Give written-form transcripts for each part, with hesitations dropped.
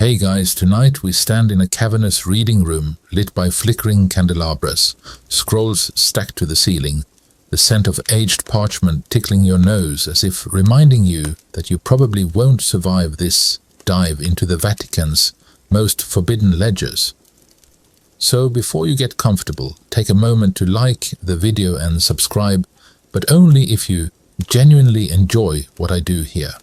Hey guys, tonight we stand in a cavernous reading room lit by flickering candelabras, scrolls stacked to the ceiling, the scent of aged parchment tickling your nose as if reminding you that you probably won't survive this dive into the Vatican's most forbidden ledgers. So before you get comfortable, take a moment to like the video and subscribe, but only if you genuinely enjoy what I do here.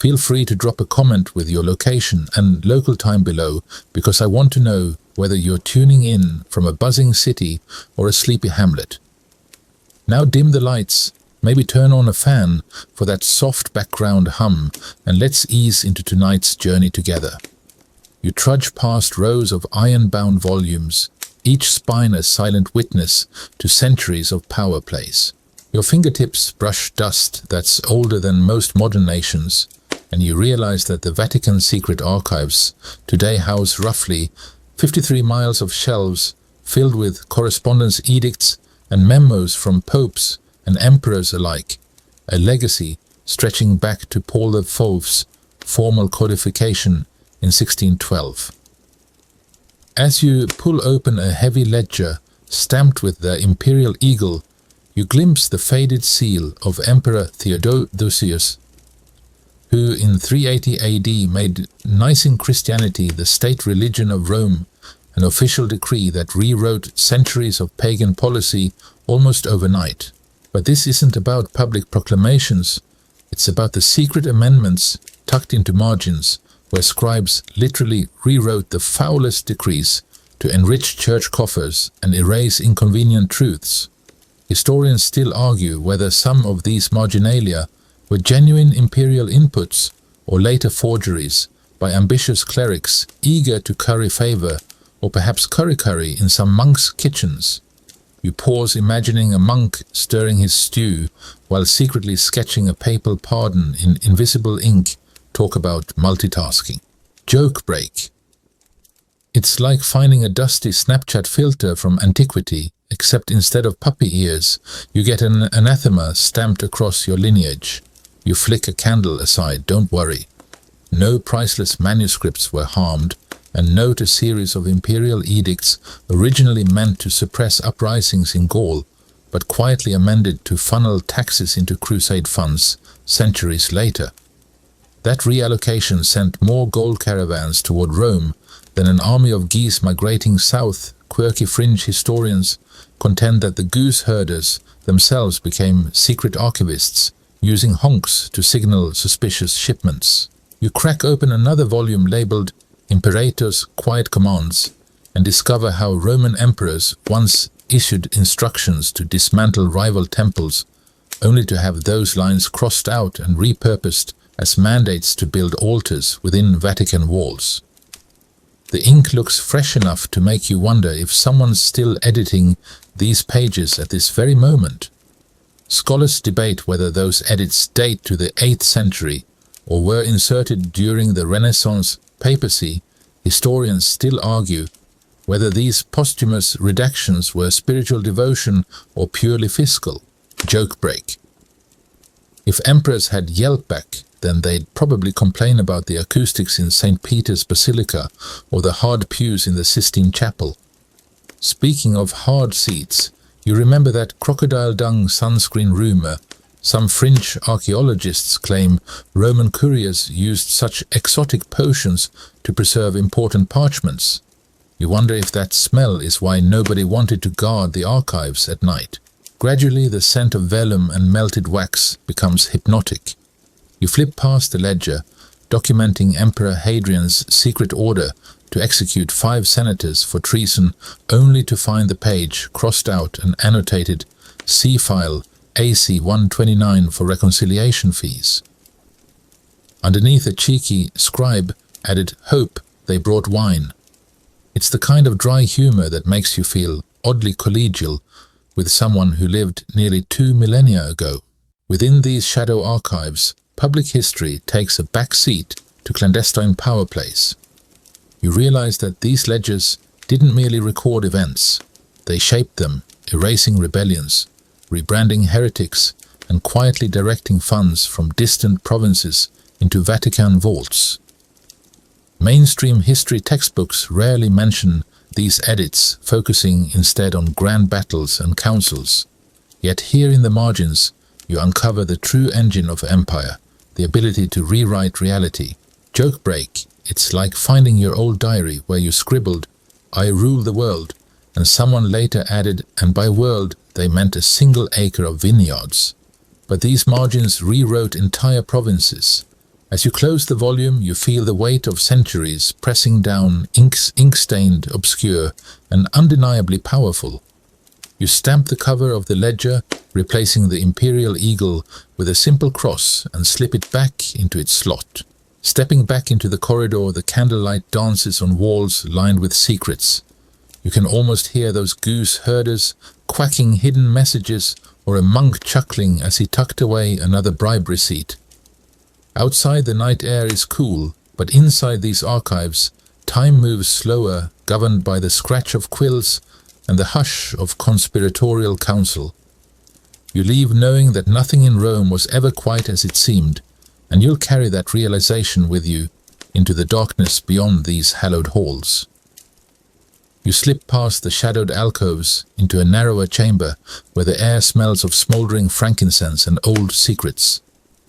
Feel free to drop a comment with your location and local time below, because I want to know whether you're tuning in from a buzzing city or a sleepy hamlet. Now dim the lights, maybe turn on a fan for that soft background hum, and let's ease into tonight's journey together. You trudge past rows of iron-bound volumes, each spine a silent witness to centuries of power plays. Your fingertips brush dust that's older than most modern nations, and you realize that the Vatican secret archives today house roughly 53 miles of shelves filled with correspondence edicts and memos from popes and emperors alike, a legacy stretching back to Paul V's formal codification in 1612. As you pull open a heavy ledger stamped with the imperial eagle, you glimpse the faded seal of Emperor Theodosius, who in 380 AD made Nicene Christianity the state religion of Rome, an official decree that rewrote centuries of pagan policy almost overnight. But this isn't about public proclamations, it's about the secret amendments tucked into margins, where scribes literally rewrote the foulest decrees to enrich church coffers and erase inconvenient truths. Historians still argue whether some of these marginalia were genuine imperial inputs or later forgeries by ambitious clerics eager to curry favor, or perhaps curry in some monks' kitchens. You pause imagining a monk stirring his stew while secretly sketching a papal pardon in invisible ink. Talk about multitasking. Joke break. It's like finding a dusty Snapchat filter from antiquity, except instead of puppy ears, you get an anathema stamped across your lineage. You flick a candle aside, don't worry. No priceless manuscripts were harmed, and note a series of imperial edicts originally meant to suppress uprisings in Gaul, but quietly amended to funnel taxes into crusade funds centuries later. That reallocation sent more gold caravans toward Rome than an army of geese migrating south. Quirky fringe historians contend that the goose herders themselves became secret archivists, using honks to signal suspicious shipments. You crack open another volume labeled Imperator's Quiet Commands and discover how Roman emperors once issued instructions to dismantle rival temples, only to have those lines crossed out and repurposed as mandates to build altars within Vatican walls. The ink looks fresh enough to make you wonder if someone's still editing these pages at this very moment. Scholars debate whether those edits date to the 8th century or were inserted during the Renaissance papacy. Historians still argue whether these posthumous redactions were spiritual devotion or purely fiscal. Joke break. If emperors had yelled back, then they'd probably complain about the acoustics in St. Peter's Basilica or the hard pews in the Sistine Chapel. Speaking of hard seats, you remember that crocodile dung sunscreen rumor? Some fringe archaeologists claim Roman couriers used such exotic potions to preserve important parchments. You wonder if that smell is why nobody wanted to guard the archives at night. Gradually, the scent of vellum and melted wax becomes hypnotic. You flip past the ledger, documenting Emperor Hadrian's secret order to execute 5 senators for treason, only to find the page crossed out and annotated C-file AC 129 for reconciliation fees. Underneath, a cheeky scribe added, "Hope they brought wine." It's the kind of dry humor that makes you feel oddly collegial with someone who lived nearly 2 millennia ago. Within these shadow archives, public history takes a back seat to clandestine power plays. You realize that these ledgers didn't merely record events, they shaped them, erasing rebellions, rebranding heretics, and quietly directing funds from distant provinces into Vatican vaults. Mainstream history textbooks rarely mention these edits, focusing instead on grand battles and councils. Yet here in the margins, you uncover the true engine of empire, the ability to rewrite reality. Joke break, it's like finding your old diary where you scribbled, "I rule the world," and someone later added, and by world they meant a single acre of vineyards. But these margins rewrote entire provinces. As you close the volume, you feel the weight of centuries pressing down, ink-stained, obscure, and undeniably powerful. You stamp the cover of the ledger, replacing the imperial eagle with a simple cross, and slip it back into its slot. Stepping back into the corridor, the candlelight dances on walls lined with secrets. You can almost hear those goose herders quacking hidden messages, or a monk chuckling as he tucked away another bribe receipt. Outside, the night air is cool, but inside these archives, time moves slower, governed by the scratch of quills and the hush of conspiratorial counsel. You leave knowing that nothing in Rome was ever quite as it seemed, and you'll carry that realization with you into the darkness beyond these hallowed halls. You slip past the shadowed alcoves into a narrower chamber where the air smells of smoldering frankincense and old secrets.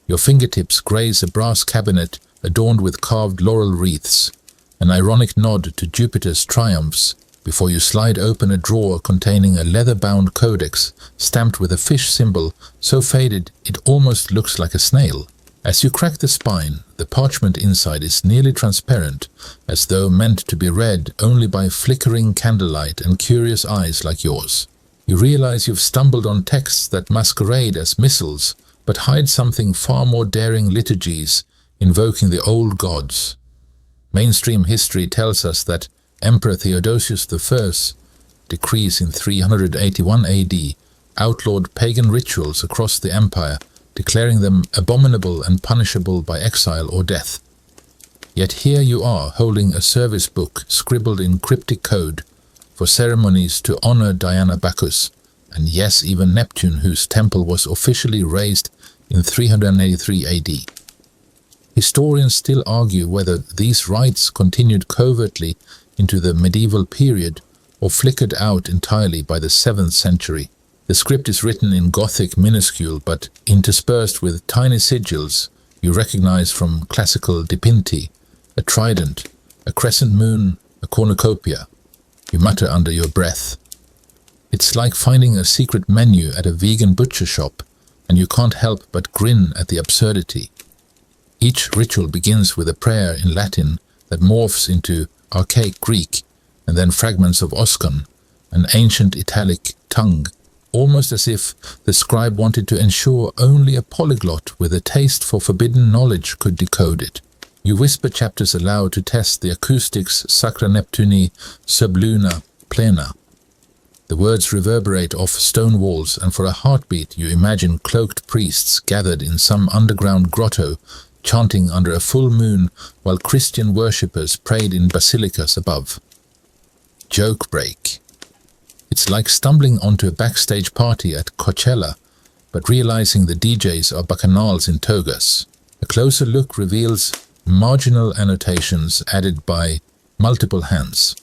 Your fingertips graze a brass cabinet adorned with carved laurel wreaths, an ironic nod to Jupiter's triumphs, before you slide open a drawer containing a leather-bound codex stamped with a fish symbol so faded it almost looks like a snail. As you crack the spine, the parchment inside is nearly transparent, as though meant to be read only by flickering candlelight and curious eyes like yours. You realize you've stumbled on texts that masquerade as missals, but hide something far more daring: liturgies invoking the old gods. Mainstream history tells us that Emperor Theodosius I, decrees in 381 AD, outlawed pagan rituals across the empire, declaring them abominable and punishable by exile or death. Yet here you are, holding a service book scribbled in cryptic code for ceremonies to honor Diana Bacchus, and yes, even Neptune, whose temple was officially razed in 383 AD. Historians still argue whether these rites continued covertly into the medieval period or flickered out entirely by the 7th century. The script is written in Gothic minuscule but interspersed with tiny sigils you recognize from classical dipinti: a trident, a crescent moon, a cornucopia. You mutter under your breath. It's like finding a secret menu at a vegan butcher shop, and you can't help but grin at the absurdity. Each ritual begins with a prayer in Latin that morphs into archaic Greek, and then fragments of Oscan, an ancient Italic tongue, almost as if the scribe wanted to ensure only a polyglot with a taste for forbidden knowledge could decode it. You whisper chapters aloud to test the acoustics: Sacra Neptuni sub luna plena. The words reverberate off stone walls, and for a heartbeat you imagine cloaked priests gathered in some underground grotto, chanting under a full moon while Christian worshippers prayed in basilicas above. Joke break. It's like stumbling onto a backstage party at Coachella, but realizing the DJs are bacchanals in togas. A closer look reveals marginal annotations added by multiple hands.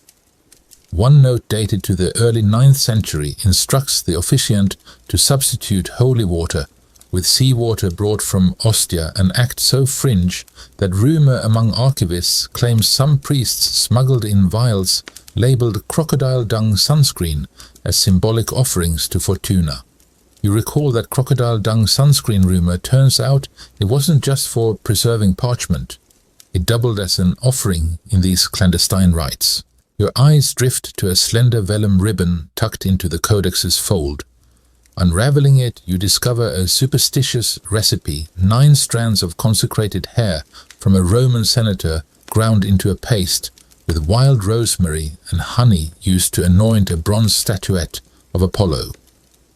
One note dated to the early 9th century instructs the officiant to substitute holy water with seawater brought from Ostia, an act so fringe that rumor among archivists claims some priests smuggled in vials labeled crocodile dung sunscreen as symbolic offerings to Fortuna. You recall that crocodile dung sunscreen rumor turns out it wasn't just for preserving parchment. It doubled as an offering in these clandestine rites. Your eyes drift to a slender vellum ribbon tucked into the codex's fold. Unraveling it, you discover a superstitious recipe: 9 strands of consecrated hair from a Roman senator ground into a paste, with wild rosemary and honey used to anoint a bronze statuette of Apollo.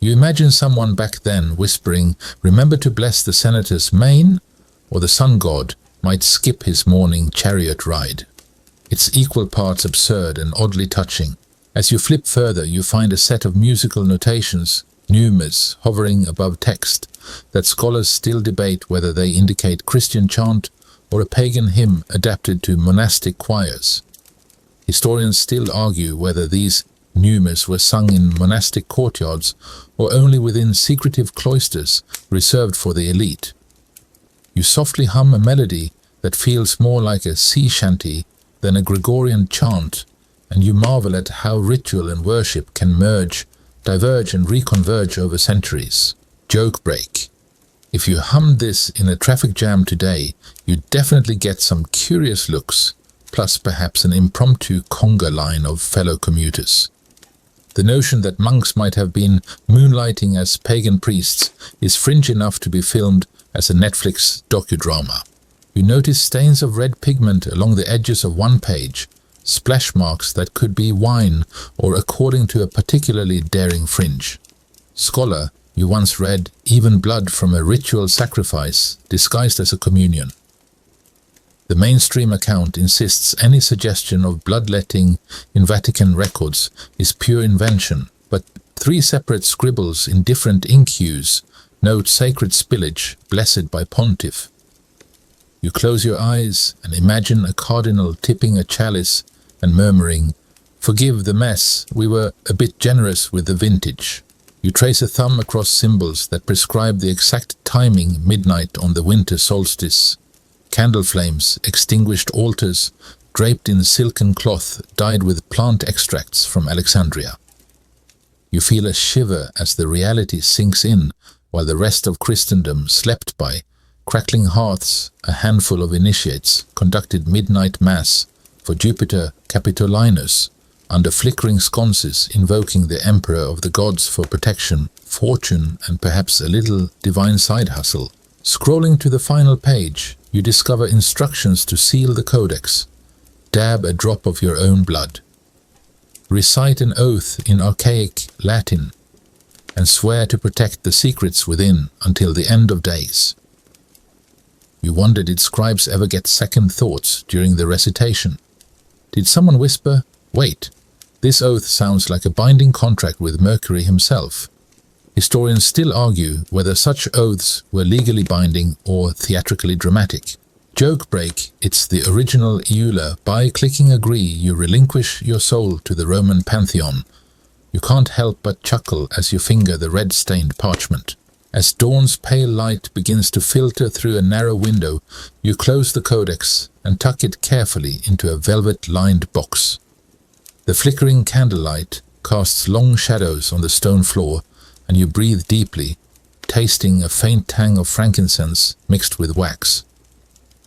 You imagine someone back then whispering, "Remember to bless the senator's mane," or the sun god might skip his morning chariot ride. It's equal parts absurd and oddly touching. As you flip further, you find a set of musical notations, numes, hovering above text, that scholars still debate whether they indicate Christian chant or a pagan hymn adapted to monastic choirs. Historians still argue whether these numerous were sung in monastic courtyards or only within secretive cloisters reserved for the elite. You softly hum a melody that feels more like a sea shanty than a Gregorian chant, and you marvel at how ritual and worship can merge, diverge and reconverge over centuries. Joke break. If you hummed this in a traffic jam today, you'd definitely get some curious looks, plus perhaps an impromptu conga line of fellow commuters. The notion that monks might have been moonlighting as pagan priests is fringe enough to be filmed as a Netflix docudrama. You notice stains of red pigment along the edges of one page, splash marks that could be wine or according to a particularly daring fringe. Scholar, you once read even blood from a ritual sacrifice disguised as a communion. The mainstream account insists any suggestion of bloodletting in Vatican records is pure invention, but 3 separate scribbles in different ink hues note sacred spillage blessed by pontiff. You close your eyes and imagine a cardinal tipping a chalice and murmuring, "Forgive the mess, we were a bit generous with the vintage." You trace a thumb across symbols that prescribe the exact timing midnight on the winter solstice. Candle flames, extinguished altars, draped in silken cloth dyed with plant extracts from Alexandria. You feel a shiver as the reality sinks in while the rest of Christendom slept by. Crackling hearths, a handful of initiates conducted midnight mass for Jupiter Capitolinus under flickering sconces invoking the emperor of the gods for protection, fortune and perhaps a little divine side hustle. Scrolling to the final page, you discover instructions to seal the codex. Dab a drop of your own blood. Recite an oath in archaic Latin and swear to protect the secrets within until the end of days. You wonder, did scribes ever get second thoughts during the recitation? Did someone whisper, "Wait, this oath sounds like a binding contract with Mercury himself"? Historians still argue whether such oaths were legally binding or theatrically dramatic. Joke break, it's the original EULA. By clicking agree, you relinquish your soul to the Roman pantheon. You can't help but chuckle as you finger the red-stained parchment. As dawn's pale light begins to filter through a narrow window, you close the codex and tuck it carefully into a velvet-lined box. The flickering candlelight casts long shadows on the stone floor, and you breathe deeply, tasting a faint tang of frankincense mixed with wax.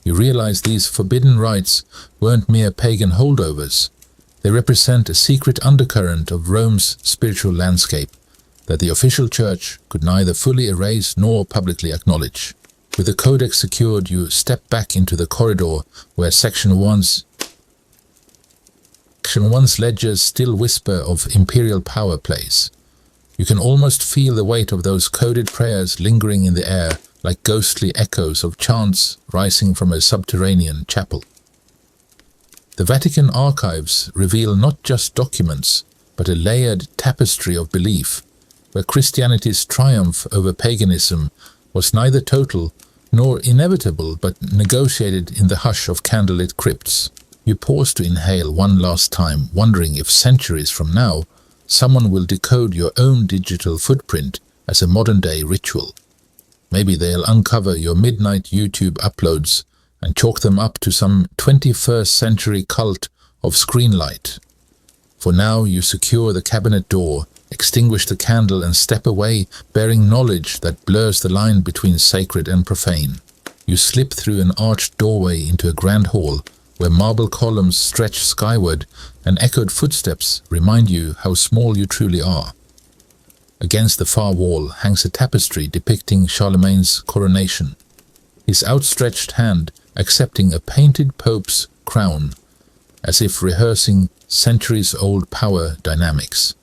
You realize these forbidden rites weren't mere pagan holdovers. They represent a secret undercurrent of Rome's spiritual landscape that the official church could neither fully erase nor publicly acknowledge. With the codex secured, you step back into the corridor where Section 1's ledgers still whisper of imperial power plays. You can almost feel the weight of those coded prayers lingering in the air like ghostly echoes of chants rising from a subterranean chapel. The Vatican Archives reveal not just documents, but a layered tapestry of belief, where Christianity's triumph over paganism was neither total nor inevitable but negotiated in the hush of candlelit crypts. You pause to inhale one last time, wondering if centuries from now someone will decode your own digital footprint as a modern-day ritual. Maybe they'll uncover your midnight YouTube uploads and chalk them up to some 21st century cult of screen light. For now, you secure the cabinet door, extinguish the candle and step away, bearing knowledge that blurs the line between sacred and profane. You slip through an arched doorway into a grand hall, where marble columns stretch skyward and echoed footsteps remind you how small you truly are. Against the far wall hangs a tapestry depicting Charlemagne's coronation, his outstretched hand accepting a painted pope's crown, as if rehearsing centuries-old power dynamics.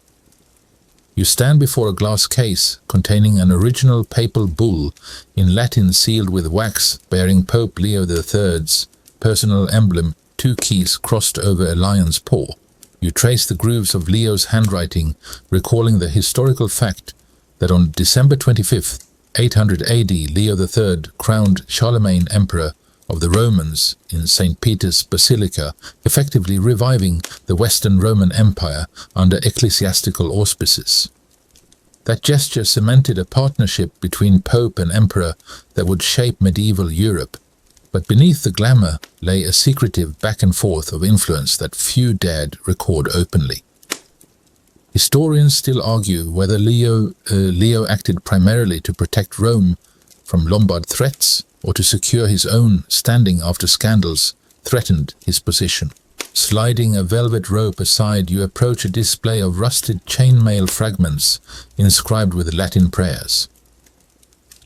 You stand before a glass case containing an original papal bull in Latin sealed with wax bearing Pope Leo III's personal emblem, 2 keys crossed over a lion's paw. You trace the grooves of Leo's handwriting, recalling the historical fact that on December 25th, 800 AD, Leo III crowned Charlemagne emperor of the Romans in St. Peter's Basilica, effectively reviving the Western Roman Empire under ecclesiastical auspices. That gesture cemented a partnership between Pope and Emperor that would shape medieval Europe, but beneath the glamour lay a secretive back and forth of influence that few dared record openly. Historians still argue whether Leo acted primarily to protect Rome from Lombard threats or to secure his own standing after scandals threatened his position. Sliding a velvet rope aside, you approach a display of rusted chainmail fragments inscribed with Latin prayers.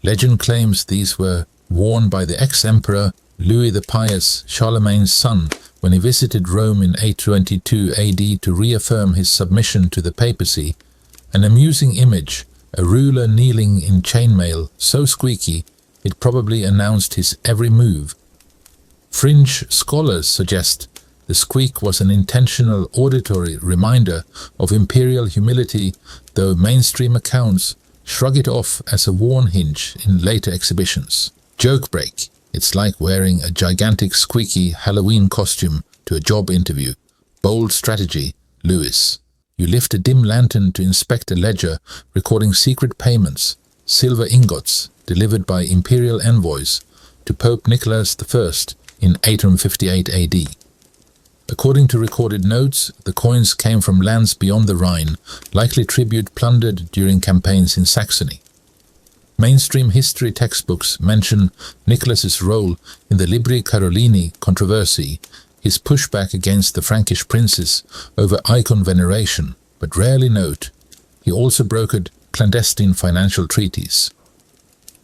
Legend claims these were worn by the ex-emperor Louis the Pious, Charlemagne's son, when he visited Rome in 822 AD to reaffirm his submission to the papacy. An amusing image, a ruler kneeling in chainmail, so squeaky it probably announced his every move. Fringe scholars suggest the squeak was an intentional auditory reminder of imperial humility, though mainstream accounts shrug it off as a worn hinge in later exhibitions. Joke break. It's like wearing a gigantic squeaky Halloween costume to a job interview. Bold strategy, Lewis. You lift a dim lantern to inspect a ledger recording secret payments, silver ingots delivered by imperial envoys to Pope Nicholas I in 858 AD. According to recorded notes, the coins came from lands beyond the Rhine, likely tribute plundered during campaigns in Saxony. Mainstream history textbooks mention Nicholas's role in the Libri Carolini controversy, his pushback against the Frankish princes over icon veneration, but rarely note he also brokered clandestine financial treaties.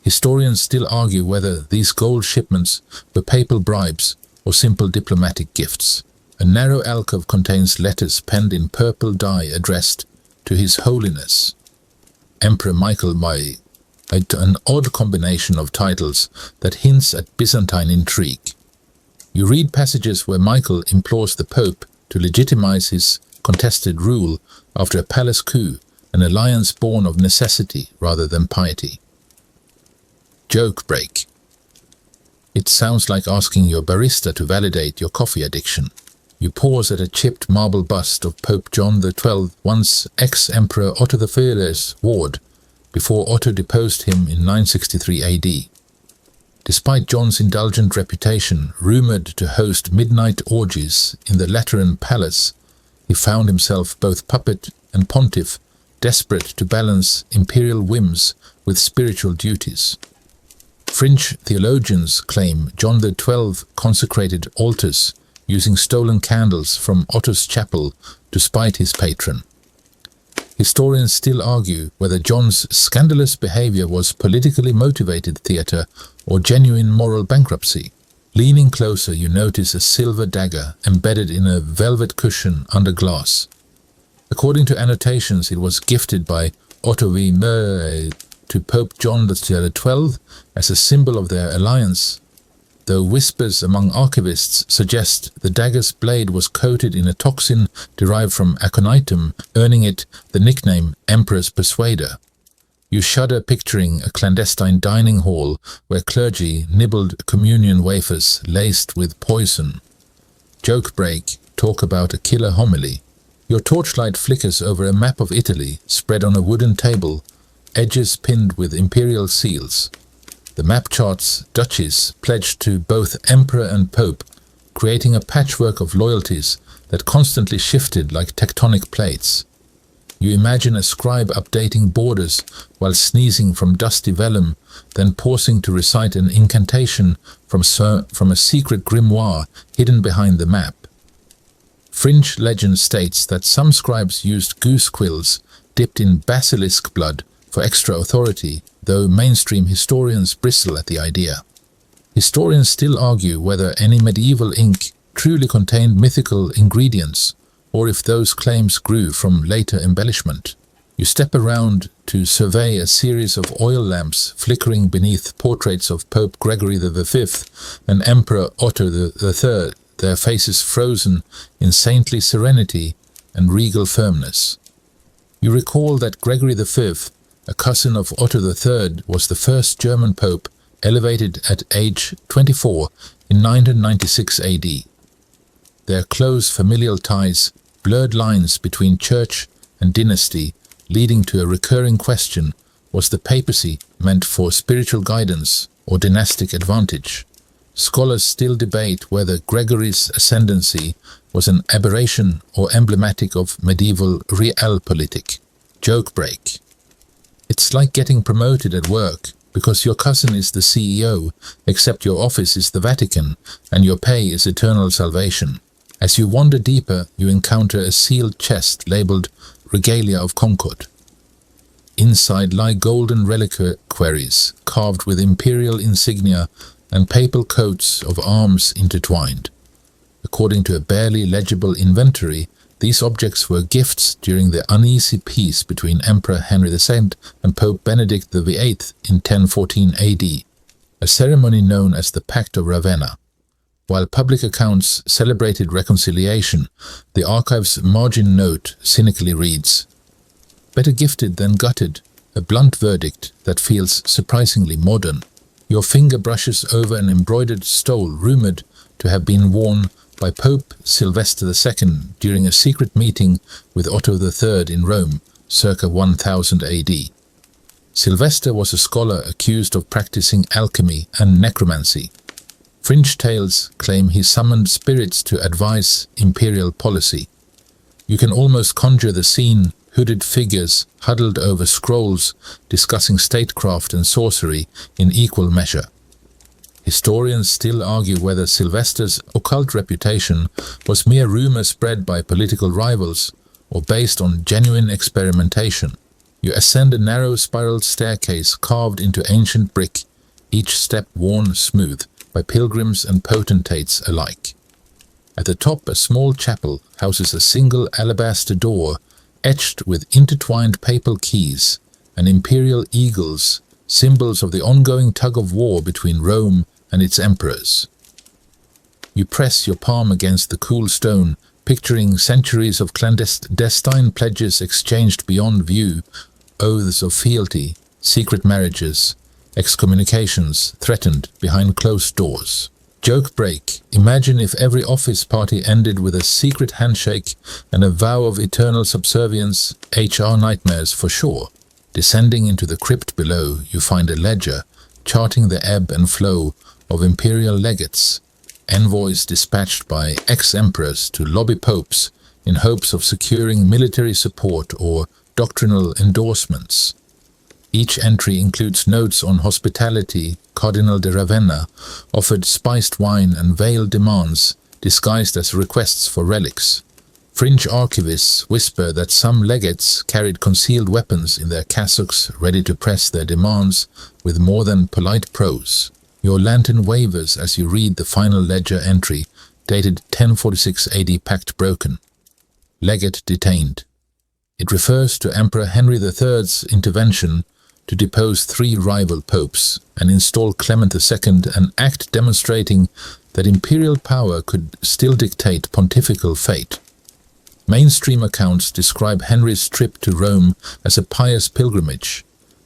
Historians still argue whether these gold shipments were papal bribes or simple diplomatic gifts. A narrow alcove contains letters penned in purple dye addressed to His Holiness Emperor Michael Mai, an odd combination of titles that hints at Byzantine intrigue. You read passages where Michael implores the Pope to legitimize his contested rule after a palace coup, an alliance born of necessity rather than piety. Joke break. It sounds like asking your barista to validate your coffee addiction. You pause at a chipped marble bust of Pope John XII, once ex-Emperor Otto IV's ward, before Otto deposed him in 963 AD. Despite John's indulgent reputation, rumored to host midnight orgies in the Lateran Palace, he found himself both puppet and pontiff, desperate to balance imperial whims with spiritual duties. Fringe theologians claim John XII consecrated altars using stolen candles from Otto's chapel to spite his patron. Historians still argue whether John's scandalous behavior was politically motivated theater or genuine moral bankruptcy. Leaning closer, you notice a silver dagger embedded in a velvet cushion under glass. According to annotations, it was gifted by Otto V to Pope John XII as a symbol of their alliance, though whispers among archivists suggest the dagger's blade was coated in a toxin derived from aconitum, earning it the nickname Emperor's Persuader. You shudder picturing a clandestine dining hall where clergy nibbled communion wafers laced with poison. Joke break, talk about a killer homily. Your torchlight flickers over a map of Italy spread on a wooden table, edges pinned with imperial seals. The map charts duchies pledged to both emperor and pope, creating a patchwork of loyalties that constantly shifted like tectonic plates. You imagine a scribe updating borders while sneezing from dusty vellum, then pausing to recite an incantation from a secret grimoire hidden behind the map. Fringe legend states that some scribes used goose quills dipped in basilisk blood for extra authority, though mainstream historians bristle at the idea. Historians still argue whether any medieval ink truly contained mythical ingredients, or if those claims grew from later embellishment. You step around to survey a series of oil lamps flickering beneath portraits of Pope Gregory V and Emperor Otto III, their faces frozen in saintly serenity and regal firmness. You recall that Gregory V, a cousin of Otto III, was the first German pope elevated at age 24 in 996 AD. Their close familial ties blurred lines between church and dynasty, leading to a recurring question: was the papacy meant for spiritual guidance or dynastic advantage? Scholars still debate whether Gregory's ascendancy was an aberration or emblematic of medieval realpolitik. Joke break. It's like getting promoted at work because your cousin is the CEO, except your office is the Vatican and your pay is eternal salvation. As you wander deeper, you encounter a sealed chest labeled Regalia of Concord. Inside lie golden reliquaries carved with imperial insignia and papal coats of arms intertwined. According to a barely legible inventory, these objects were gifts during the uneasy peace between Emperor Henry VII and Pope Benedict VIII in 1014 AD, a ceremony known as the Pact of Ravenna. While public accounts celebrated reconciliation, the archive's margin note cynically reads, "Better gifted than gutted, a blunt verdict that feels surprisingly modern. Your finger brushes over an embroidered stole rumored to have been worn by Pope Sylvester II during a secret meeting with Otto III in Rome, circa 1000 AD. Sylvester was a scholar accused of practicing alchemy and necromancy. Fringe tales claim he summoned spirits to advise imperial policy. You can almost conjure the scene: hooded figures huddled over scrolls discussing statecraft and sorcery in equal measure. Historians still argue whether Sylvester's occult reputation was mere rumor spread by political rivals or based on genuine experimentation. You ascend a narrow spiral staircase carved into ancient brick, each step worn smooth by pilgrims and potentates alike. At the top, a small chapel houses a single alabaster door etched with intertwined papal keys and imperial eagles, symbols of the ongoing tug-of-war between Rome and its emperors. You press your palm against the cool stone, picturing centuries of clandestine pledges exchanged beyond view, oaths of fealty, secret marriages, excommunications threatened behind closed doors. Joke break. Imagine if every office party ended with a secret handshake and a vow of eternal subservience. HR nightmares for sure. Descending into the crypt below, you find a ledger charting the ebb and flow of imperial legates, envoys dispatched by ex-emperors to lobby popes in hopes of securing military support or doctrinal endorsements. Each entry includes notes on hospitality. Cardinal de Ravenna offered spiced wine and veiled demands disguised as requests for relics. Fringe archivists whisper that some legates carried concealed weapons in their cassocks, ready to press their demands with more than polite prose. Your lantern wavers as you read the final ledger entry, dated 1046 AD, pact broken. Legate detained. It refers to Emperor Henry III's intervention to depose 3 rival popes and install Clement II, an act demonstrating that imperial power could still dictate pontifical fate. Mainstream accounts describe Henry's trip to Rome as a pious pilgrimage,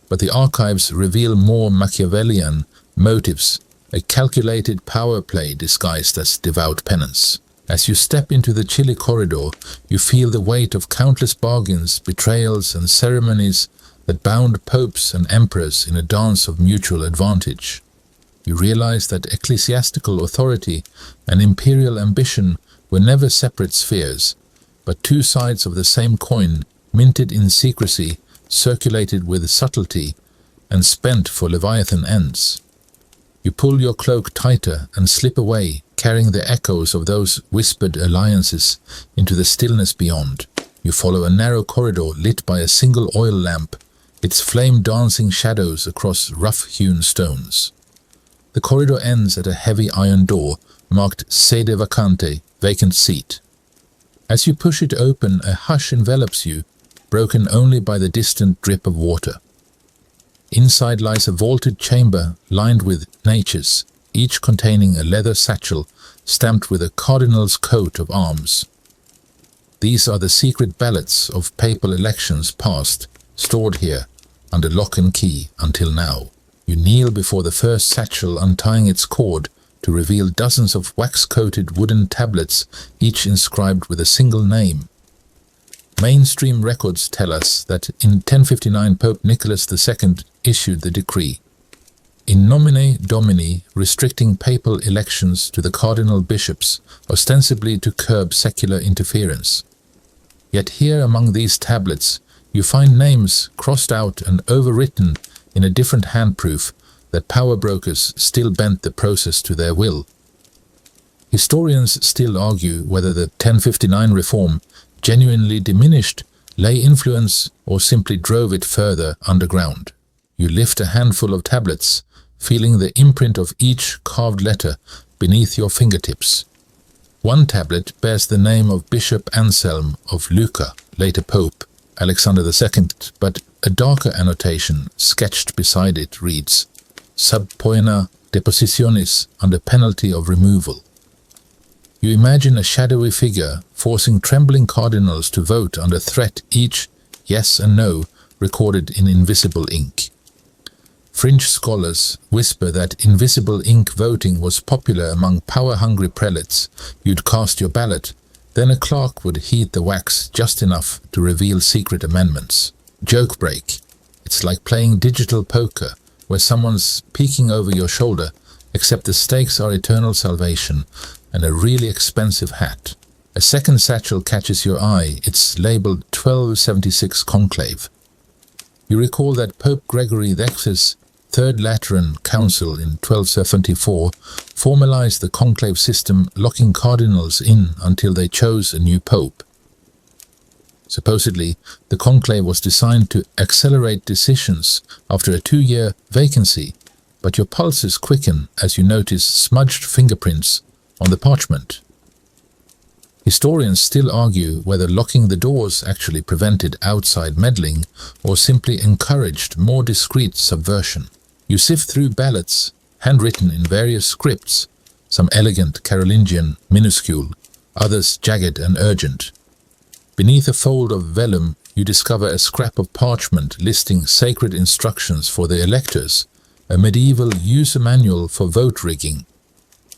but the archives reveal more Machiavellian motives, a calculated power play disguised as devout penance. As you step into the chilly corridor, you feel the weight of countless bargains, betrayals, and ceremonies that bound popes and emperors in a dance of mutual advantage. You realize that ecclesiastical authority and imperial ambition were never separate spheres, but two sides of the same coin, minted in secrecy, circulated with subtlety, and spent for Leviathan ends. You pull your cloak tighter and slip away, carrying the echoes of those whispered alliances into the stillness beyond. You follow a narrow corridor lit by a single oil lamp, its flame dancing shadows across rough-hewn stones. The corridor ends at a heavy iron door marked sede vacante, vacant seat. As you push it open, a hush envelops you, broken only by the distant drip of water. Inside lies a vaulted chamber lined with niches, each containing a leather satchel stamped with a cardinal's coat of arms. These are the secret ballots of papal elections past, stored here under lock and key until now. You kneel before the first satchel, untying its cord, to reveal dozens of wax-coated wooden tablets, each inscribed with a single name. Mainstream records tell us that in 1059 Pope Nicholas II issued the decree, in nomine Domini, restricting papal elections to the cardinal bishops, ostensibly to curb secular interference. Yet here among these tablets you find names crossed out and overwritten in a different handproof that power brokers still bent the process to their will. Historians still argue whether the 1059 reform genuinely diminished lay influence or simply drove it further underground. You lift a handful of tablets, feeling the imprint of each carved letter beneath your fingertips. One tablet bears the name of Bishop Anselm of Lucca, later Pope Alexander II, but a darker annotation sketched beside it reads, Sub poena depositionis, under penalty of removal. You imagine a shadowy figure forcing trembling cardinals to vote under threat, each yes and no recorded in invisible ink. Fringe scholars whisper that invisible ink voting was popular among power-hungry prelates. You'd cast your ballot, then a clerk would heat the wax just enough to reveal secret amendments. Joke break. It's like playing digital poker, where someone's peeking over your shoulder, except the stakes are eternal salvation and a really expensive hat. A second satchel catches your eye. It's labeled 1276 Conclave. You recall that Pope Gregory XI's Third Lateran Council in 1274 formalized the conclave system, locking cardinals in until they chose a new pope. Supposedly, the conclave was designed to accelerate decisions after a 2-year vacancy, but your pulses quicken as you notice smudged fingerprints on the parchment. Historians still argue whether locking the doors actually prevented outside meddling or simply encouraged more discreet subversion. You sift through ballots, handwritten in various scripts, some elegant Carolingian, minuscule, others jagged and urgent. Beneath a fold of vellum, you discover a scrap of parchment listing sacred instructions for the electors, a medieval user manual for vote rigging.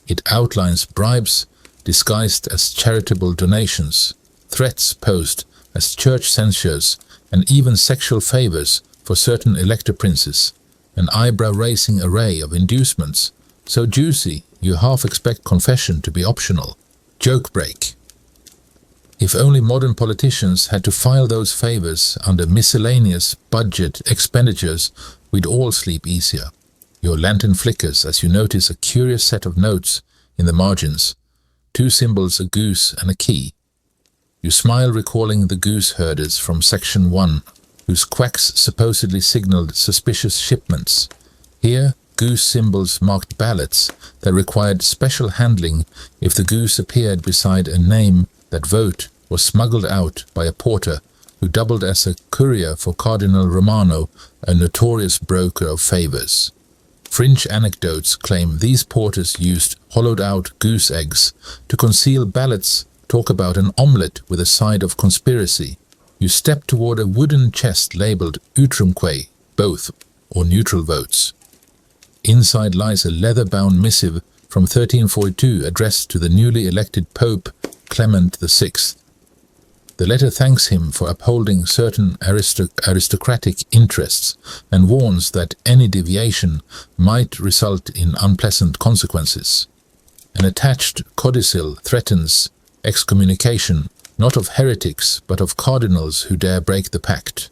It outlines bribes disguised as charitable donations, threats posed as church censures, and even sexual favors for certain elector princes. An eyebrow-raising array of inducements, so juicy you half expect confession to be optional. Joke break. If only modern politicians had to file those favors under miscellaneous budget expenditures, we'd all sleep easier. Your lantern flickers as you notice a curious set of notes in the margins, 2 symbols, a goose and a key. You smile, recalling the goose herders from Section 1, whose quacks supposedly signaled suspicious shipments. Here, goose symbols marked ballots that required special handling if the goose appeared beside a name. That vote was smuggled out by a porter who doubled as a courier for Cardinal Romano, a notorious broker of favors. Fringe anecdotes claim these porters used hollowed-out goose eggs to conceal ballots, talk about an omelette with a side of conspiracy. You step toward a wooden chest labeled utrumque, both, or neutral votes. Inside lies a leather-bound missive from 1342 addressed to the newly elected Pope Clement VI. The letter thanks him for upholding certain aristocratic interests and warns that any deviation might result in unpleasant consequences. An attached codicil threatens excommunication, not of heretics, but of cardinals who dare break the pact.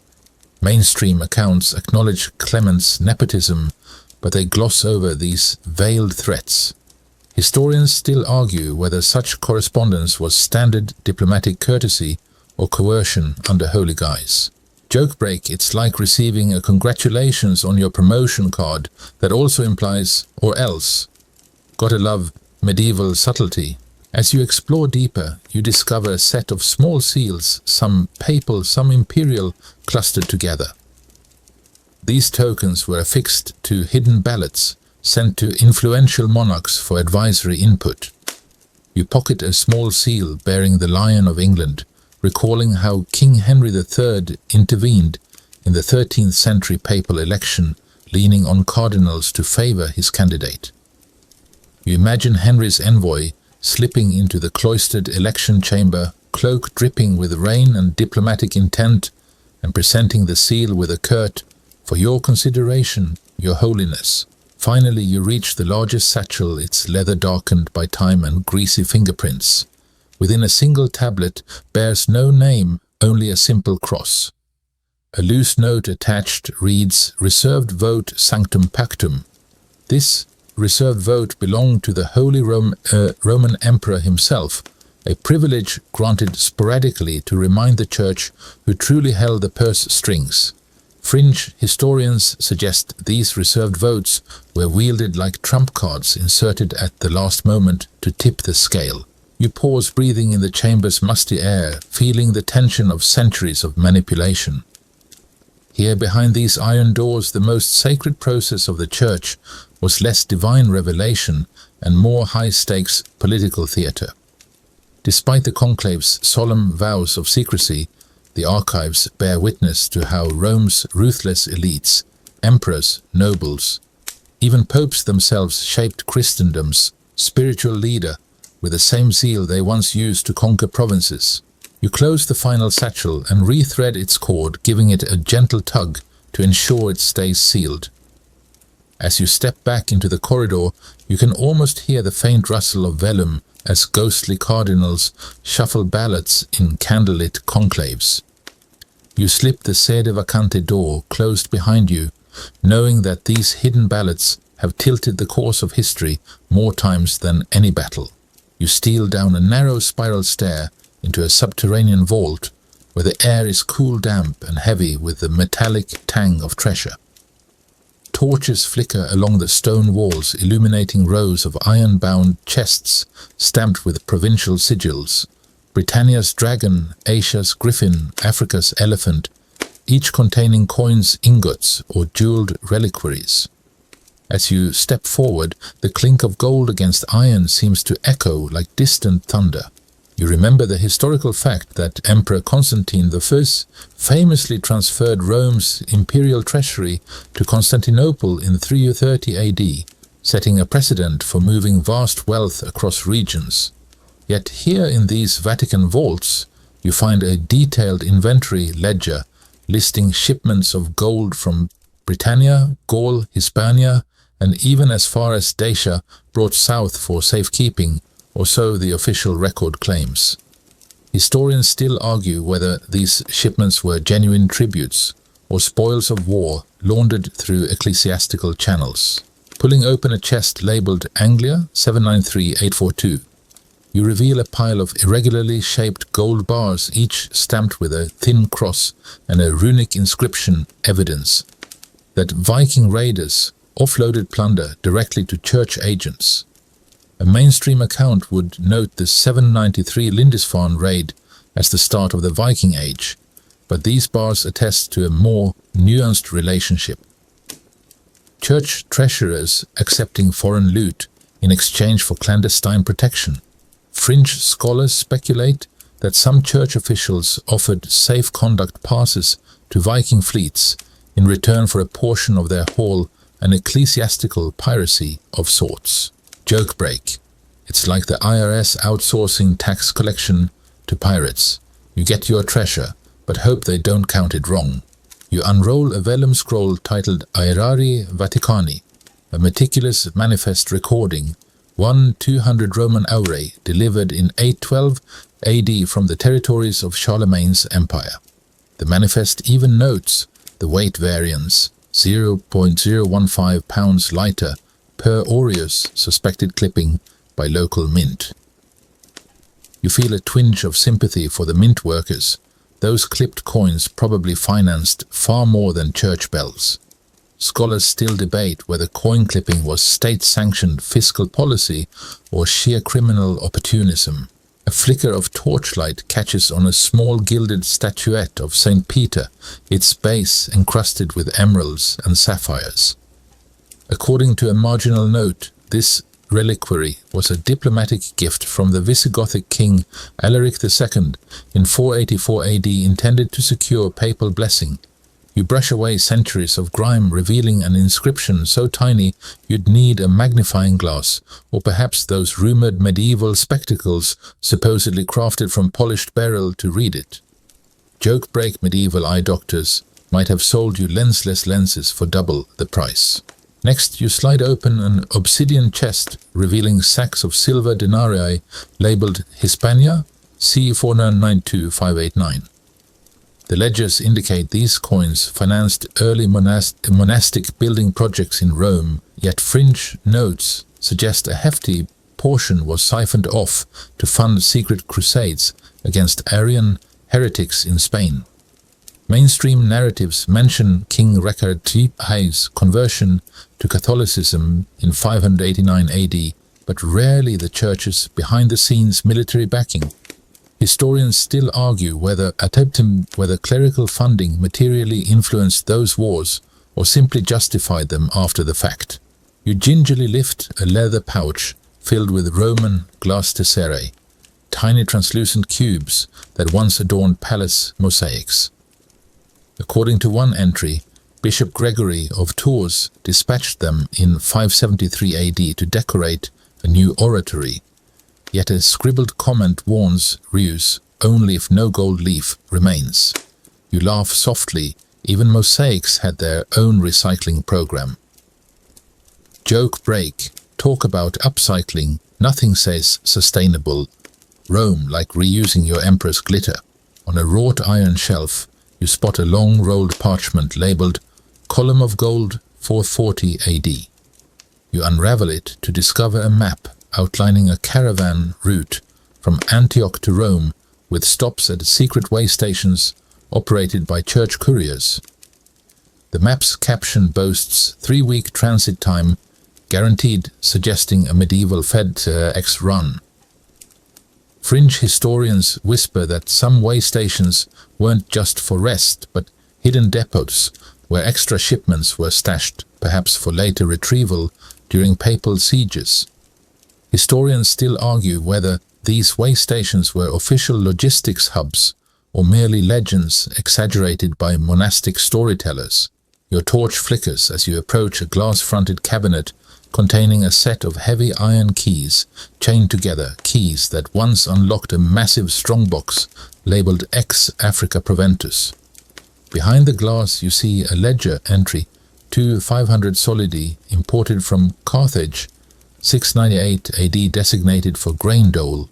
Mainstream accounts acknowledge Clement's nepotism, but they gloss over these veiled threats. Historians still argue whether such correspondence was standard diplomatic courtesy or coercion under holy guise. Joke break, it's like receiving a congratulations on your promotion card that also implies or else. Gotta love medieval subtlety. As you explore deeper, you discover a set of small seals, some papal, some imperial, clustered together. These tokens were affixed to hidden ballots sent to influential monarchs for advisory input. You pocket a small seal bearing the Lion of England, recalling how King Henry III intervened in the 13th century papal election, leaning on cardinals to favor his candidate. You imagine Henry's envoy slipping into the cloistered election chamber, cloak dripping with rain and diplomatic intent, and presenting the seal with a curt, "For your consideration, your holiness." Finally, you reach the largest satchel, its leather darkened by time and greasy fingerprints. Within a single tablet bears no name, only a simple cross. A loose note attached reads, "Reserved vote sanctum pactum." This reserved vote belonged to the Holy Roman Emperor himself, a privilege granted sporadically to remind the Church who truly held the purse strings. Fringe historians suggest these reserved votes were wielded like trump cards inserted at the last moment to tip the scale. You pause, breathing in the chamber's musty air, feeling the tension of centuries of manipulation. Here behind these iron doors, the most sacred process of the Church was less divine revelation and more high-stakes political theatre. Despite the conclave's solemn vows of secrecy, the archives bear witness to how Rome's ruthless elites, emperors, nobles, even popes themselves shaped Christendom's spiritual leader with the same zeal they once used to conquer provinces. You close the final satchel and rethread its cord, giving it a gentle tug to ensure it stays sealed. As you step back into the corridor, you can almost hear the faint rustle of vellum as ghostly cardinals shuffle ballots in candlelit conclaves. You slip the sede vacante door closed behind you, knowing that these hidden ballots have tilted the course of history more times than any battle. You steal down a narrow spiral stair into a subterranean vault where the air is cool, damp and heavy with the metallic tang of treasure. Torches flicker along the stone walls, illuminating rows of iron-bound chests stamped with provincial sigils. Britannia's dragon, Asia's griffin, Africa's elephant, each containing coins, ingots, or jeweled reliquaries. As you step forward, the clink of gold against iron seems to echo like distant thunder. You remember the historical fact that Emperor Constantine I famously transferred Rome's imperial treasury to Constantinople in 330 AD, setting a precedent for moving vast wealth across regions. Yet here in these Vatican vaults, you find a detailed inventory ledger listing shipments of gold from Britannia, Gaul, Hispania, and even as far as Dacia brought south for safekeeping, or so the official record claims. Historians still argue whether these shipments were genuine tributes or spoils of war laundered through ecclesiastical channels. Pulling open a chest labelled Anglia 793842, you reveal a pile of irregularly shaped gold bars, each stamped with a thin cross and a runic inscription, evidence that Viking raiders offloaded plunder directly to church agents. A mainstream account would note the 793 Lindisfarne raid as the start of the Viking Age, but these bars attest to a more nuanced relationship. Church treasurers accepting foreign loot in exchange for clandestine protection. Fringe scholars speculate that some church officials offered safe conduct passes to Viking fleets in return for a portion of their haul, an ecclesiastical piracy of sorts. Joke break. It's like the IRS outsourcing tax collection to pirates. You get your treasure, but hope they don't count it wrong. You unroll a vellum scroll titled Aerari Vaticani, a meticulous manifest recording, 1/200 Roman aurae, delivered in 812 AD from the territories of Charlemagne's empire. The manifest even notes the weight variance, 0.015 pounds lighter per aureus suspected clipping by local mint. You feel a twinge of sympathy for the mint workers. Those clipped coins probably financed far more than church bells. Scholars still debate whether coin clipping was state-sanctioned fiscal policy or sheer criminal opportunism. A flicker of torchlight catches on a small gilded statuette of St. Peter, its base encrusted with emeralds and sapphires. According to a marginal note, this reliquary was a diplomatic gift from the Visigothic king Alaric II in 484 AD, intended to secure papal blessing. You brush away centuries of grime, revealing an inscription so tiny you'd need a magnifying glass, or perhaps those rumored medieval spectacles supposedly crafted from polished beryl to read it. Joke-break medieval eye doctors might have sold you lensless lenses for double the price. Next, you slide open an obsidian chest revealing sacks of silver denarii labeled Hispania C4992589. The ledgers indicate these coins financed early monastic building projects in Rome, yet fringe notes suggest a hefty portion was siphoned off to fund secret crusades against Arian heretics in Spain. Mainstream narratives mention King Recati's conversion to Catholicism in 589 AD, but rarely the church's behind-the-scenes military backing. Historians still argue whether clerical funding materially influenced those wars or simply justified them after the fact. You gingerly lift a leather pouch filled with Roman glass tesserae, tiny translucent cubes that once adorned palace mosaics. According to one entry, Bishop Gregory of Tours dispatched them in 573 AD to decorate a new oratory. Yet a scribbled comment warns Reus only if no gold leaf remains. You laugh softly, even mosaics had their own recycling program. Joke break, talk about upcycling, nothing says sustainable. Rome like reusing your emperor's glitter. On a wrought iron shelf, you spot a long rolled parchment labeled Column of Gold 440 AD. You unravel it to discover a map outlining a caravan route from Antioch to Rome with stops at secret way stations operated by church couriers. The map's caption boasts 3-week transit time guaranteed, suggesting a medieval FedEx run. Fringe historians whisper that some way stations weren't just for rest, but hidden depots where extra shipments were stashed, perhaps for later retrieval during papal sieges. Historians still argue whether these way stations were official logistics hubs or merely legends exaggerated by monastic storytellers. Your torch flickers as you approach a glass-fronted cabinet containing a set of heavy iron keys chained together, keys that once unlocked a massive strongbox labeled Ex Africa Proventus. Behind the glass you see a ledger entry, 500 solidi imported from Carthage, 698 AD designated for grain dole.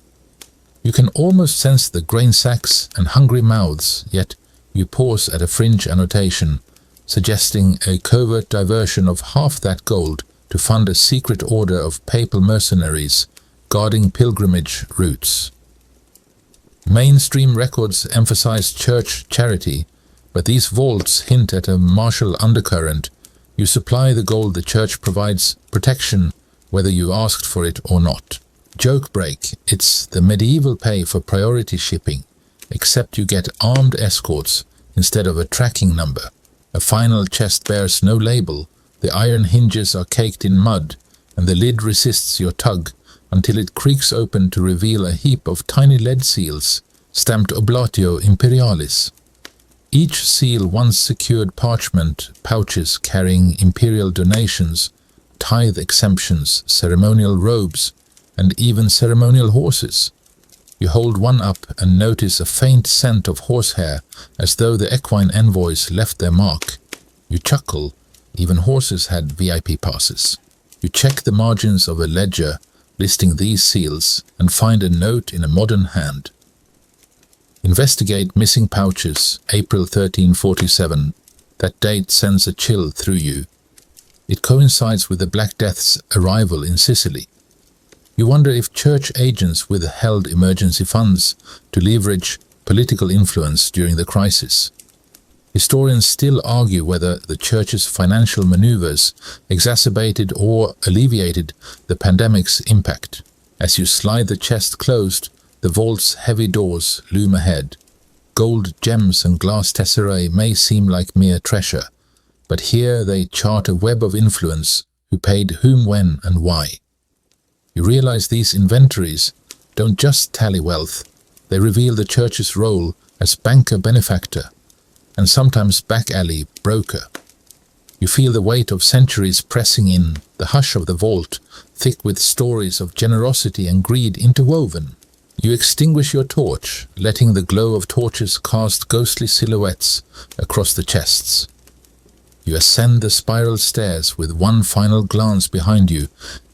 You can almost sense the grain sacks and hungry mouths, yet you pause at a fringe annotation, suggesting a covert diversion of half that gold to fund a secret order of papal mercenaries guarding pilgrimage routes. Mainstream records emphasize church charity, but these vaults hint at a martial undercurrent. You supply the gold the church provides protection whether you asked for it or not. Joke break, it's the medieval pay for priority shipping, except you get armed escorts instead of a tracking number. A final chest bears no label, the iron hinges are caked in mud, and the lid resists your tug until it creaks open to reveal a heap of tiny lead seals stamped Oblatio Imperialis. Each seal once secured parchment pouches carrying imperial donations, tithe exemptions, ceremonial robes, and even ceremonial horses. You hold one up and notice a faint scent of horsehair, as though the equine envoys left their mark. You chuckle, even horses had VIP passes. You check the margins of a ledger listing these seals and find a note in a modern hand. Investigate missing pouches, April 1347. That date sends a chill through you. It coincides with the Black Death's arrival in Sicily. You wonder if church agents withheld emergency funds to leverage political influence during the crisis. Historians still argue whether the church's financial maneuvers exacerbated or alleviated the pandemic's impact. As you slide the chest closed, the vault's heavy doors loom ahead. Gold, gems and glass tesserae may seem like mere treasure, but here they chart a web of influence, who paid whom, when and why. You realize these inventories don't just tally wealth, they reveal the church's role as banker-benefactor, and sometimes back-alley broker. You feel the weight of centuries pressing in, the hush of the vault, thick with stories of generosity and greed interwoven. You extinguish your torch, letting the glow of torches cast ghostly silhouettes across the chests. You ascend the spiral stairs with one final glance behind you,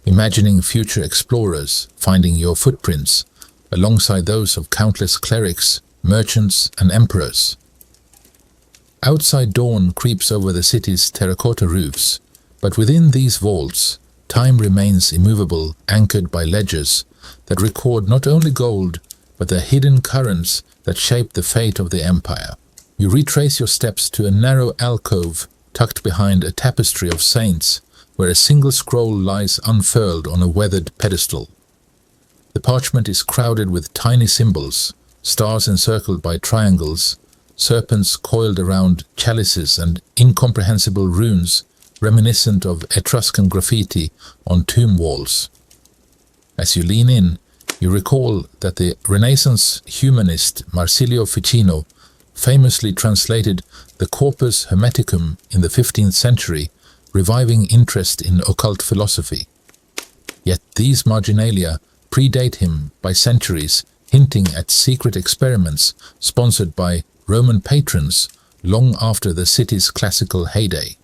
imagining future explorers finding your footprints, alongside those of countless clerics, merchants, and emperors. Outside dawn creeps over the city's terracotta roofs, but within these vaults, time remains immovable, anchored by ledgers that record not only gold, but the hidden currents that shape the fate of the empire. You retrace your steps to a narrow alcove tucked behind a tapestry of saints, where a single scroll lies unfurled on a weathered pedestal. The parchment is crowded with tiny symbols, stars encircled by triangles, serpents coiled around chalices, and incomprehensible runes reminiscent of Etruscan graffiti on tomb walls. As you lean in, you recall that the Renaissance humanist Marsilio Ficino famously translated the Corpus Hermeticum in the 15th century, reviving interest in occult philosophy. Yet these marginalia predate him by centuries, hinting at secret experiments sponsored by Roman patrons long after the city's classical heyday.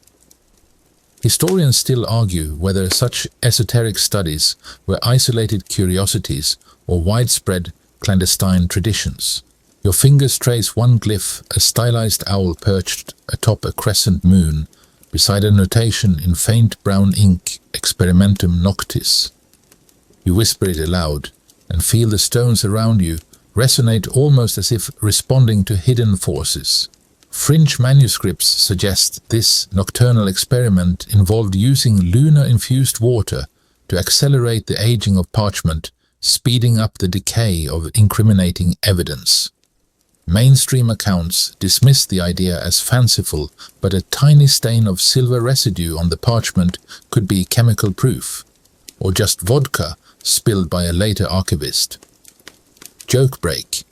Historians still argue whether such esoteric studies were isolated curiosities or widespread clandestine traditions. Your fingers trace one glyph, a stylized owl perched atop a crescent moon, beside a notation in faint brown ink, Experimentum Noctis. You whisper it aloud, and feel the stones around you resonate almost as if responding to hidden forces. Fringe manuscripts suggest this nocturnal experiment involved using lunar-infused water to accelerate the aging of parchment, speeding up the decay of incriminating evidence. Mainstream accounts dismiss the idea as fanciful, but a tiny stain of silver residue on the parchment could be chemical proof, or just vodka spilled by a later archivist. Joke break.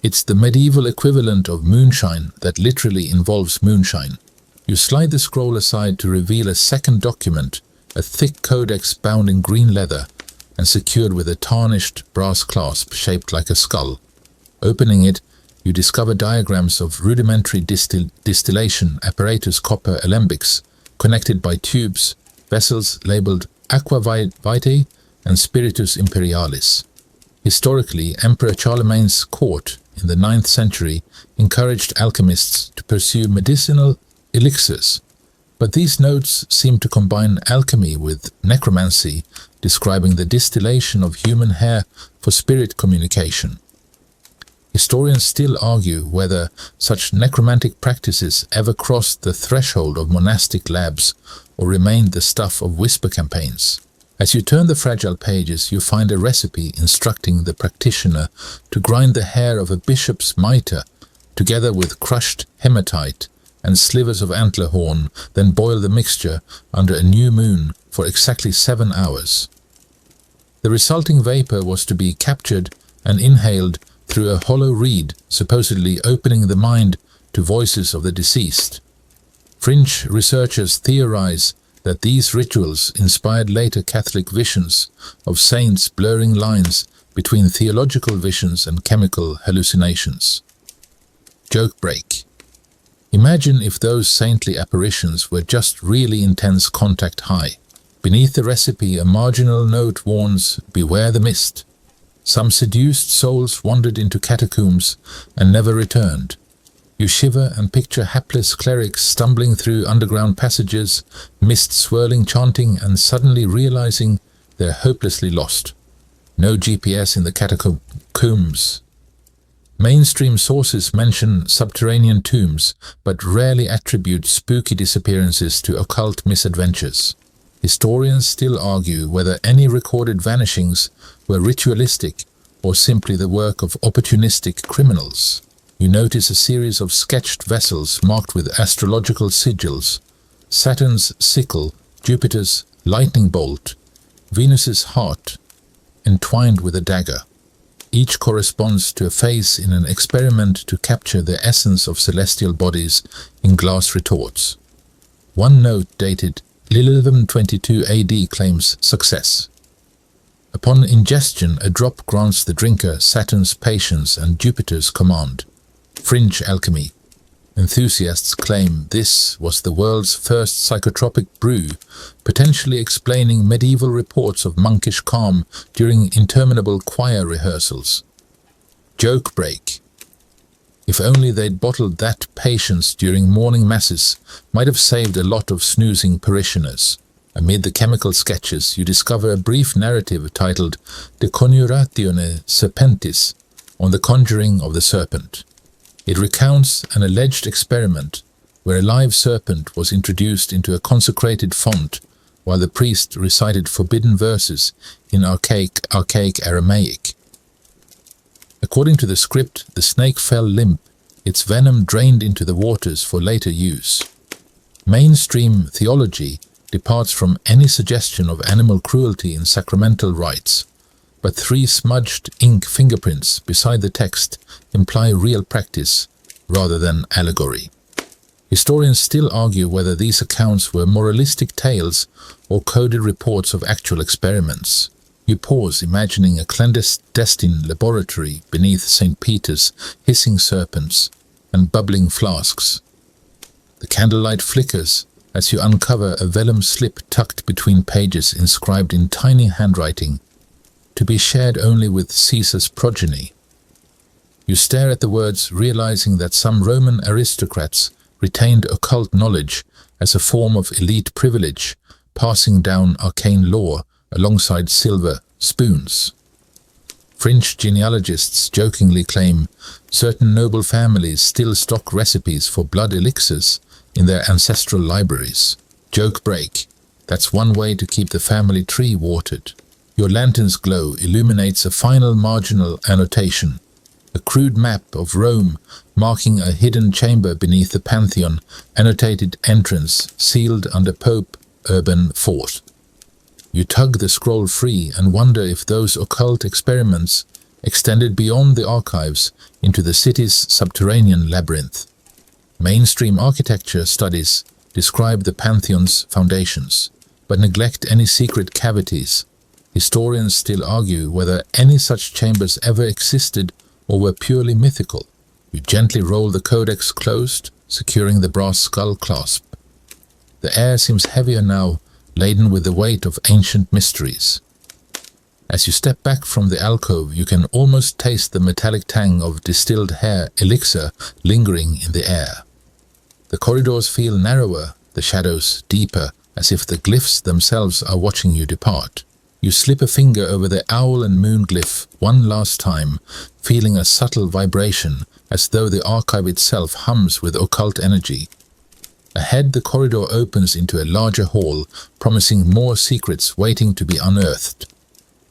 It's the medieval equivalent of moonshine that literally involves moonshine. You slide the scroll aside to reveal a second document, a thick codex bound in green leather and secured with a tarnished brass clasp shaped like a skull. Opening it, you discover diagrams of rudimentary distillation apparatus copper alembics connected by tubes, vessels labeled Aqua Vitae and Spiritus Imperialis. Historically, Emperor Charlemagne's court in the 9th century encouraged alchemists to pursue medicinal elixirs, but these notes seem to combine alchemy with necromancy, describing the distillation of human hair for spirit communication. Historians still argue whether such necromantic practices ever crossed the threshold of monastic labs or remained the stuff of whisper campaigns. As you turn the fragile pages, you find a recipe instructing the practitioner to grind the hair of a bishop's mitre together with crushed hematite and slivers of antler horn, then boil the mixture under a new moon for exactly 7 hours. The resulting vapor was to be captured and inhaled through a hollow reed, supposedly opening the mind to voices of the deceased. Fringe researchers theorize that these rituals inspired later Catholic visions of saints blurring lines between theological visions and chemical hallucinations. Joke break. Imagine if those saintly apparitions were just really intense contact high. Beneath the recipe, a marginal note warns, "Beware the mist." Some seduced souls wandered into catacombs and never returned. You shiver and picture hapless clerics stumbling through underground passages, mist swirling chanting, and suddenly realizing they're hopelessly lost. No GPS in the catacombs. Mainstream sources mention subterranean tombs, but rarely attribute spooky disappearances to occult misadventures. Historians still argue whether any recorded vanishings were ritualistic or simply the work of opportunistic criminals. You notice a series of sketched vessels marked with astrological sigils: Saturn's sickle, Jupiter's lightning bolt, Venus's heart, entwined with a dagger. Each corresponds to a phase in an experiment to capture the essence of celestial bodies in glass retorts. One note dated 1122 AD claims success. Upon ingestion, a drop grants the drinker Saturn's patience and Jupiter's command. Fringe alchemy. Enthusiasts claim this was the world's first psychotropic brew, potentially explaining medieval reports of monkish calm during interminable choir rehearsals. Joke break. If only they'd bottled that patience during morning masses, might have saved a lot of snoozing parishioners. Amid the chemical sketches, you discover a brief narrative titled De Conjuratione Serpentis, on the conjuring of the serpent. It recounts an alleged experiment where a live serpent was introduced into a consecrated font while the priest recited forbidden verses in archaic Aramaic. According to the script, the snake fell limp, its venom drained into the waters for later use. Mainstream theology departs from any suggestion of animal cruelty in sacramental rites, but 3 smudged ink fingerprints beside the text imply real practice rather than allegory. Historians still argue whether these accounts were moralistic tales or coded reports of actual experiments. You pause imagining a clandestine laboratory beneath St. Peter's, hissing serpents and bubbling flasks. The candlelight flickers as you uncover a vellum slip tucked between pages inscribed in tiny handwriting, to be shared only with Caesar's progeny. You stare at the words, realizing that some Roman aristocrats retained occult knowledge as a form of elite privilege, passing down arcane lore alongside silver spoons. Fringe genealogists jokingly claim certain noble families still stock recipes for blood elixirs in their ancestral libraries. Joke break. That's one way to keep the family tree watered. Your lantern's glow illuminates a final marginal annotation, a crude map of Rome marking a hidden chamber beneath the Pantheon, annotated entrance sealed under Pope Urban IV. You tug the scroll free and wonder if those occult experiments extended beyond the archives into the city's subterranean labyrinth. Mainstream architecture studies describe the Pantheon's foundations, but neglect any secret cavities. Historians still argue whether any such chambers ever existed or were purely mythical. You gently roll the codex closed, securing the brass skull clasp. The air seems heavier now, laden with the weight of ancient mysteries. As you step back from the alcove, you can almost taste the metallic tang of distilled hair elixir lingering in the air. The corridors feel narrower, the shadows deeper, as if the glyphs themselves are watching you depart. You slip a finger over the owl and moon glyph one last time, feeling a subtle vibration, as though the archive itself hums with occult energy. Ahead, the corridor opens into a larger hall, promising more secrets waiting to be unearthed.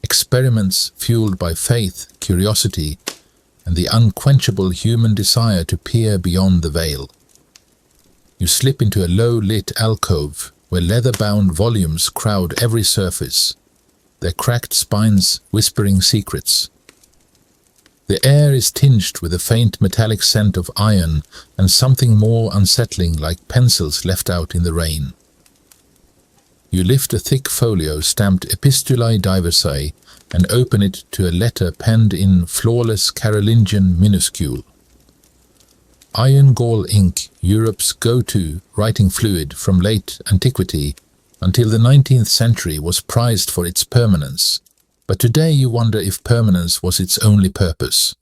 Experiments fueled by faith, curiosity, and the unquenchable human desire to peer beyond the veil. You slip into a low-lit alcove, where leather-bound volumes crowd every surface, their cracked spines whispering secrets. The air is tinged with a faint metallic scent of iron and something more unsettling like pencils left out in the rain. You lift a thick folio stamped Epistulae Diversae and open it to a letter penned in flawless Carolingian minuscule. Iron gall ink, Europe's go-to writing fluid from late antiquity until the 19th century, was prized for its permanence. But today you wonder if permanence was its only purpose.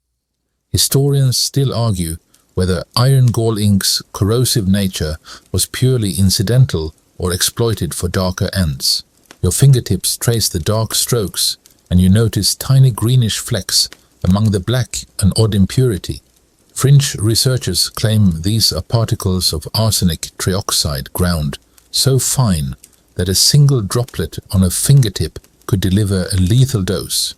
Historians still argue whether iron gall ink's corrosive nature was purely incidental or exploited for darker ends. Your fingertips trace the dark strokes, and you notice tiny greenish flecks among the black, an odd impurity. Fringe researchers claim these are particles of arsenic trioxide ground so fine that a single droplet on a fingertip could deliver a lethal dose.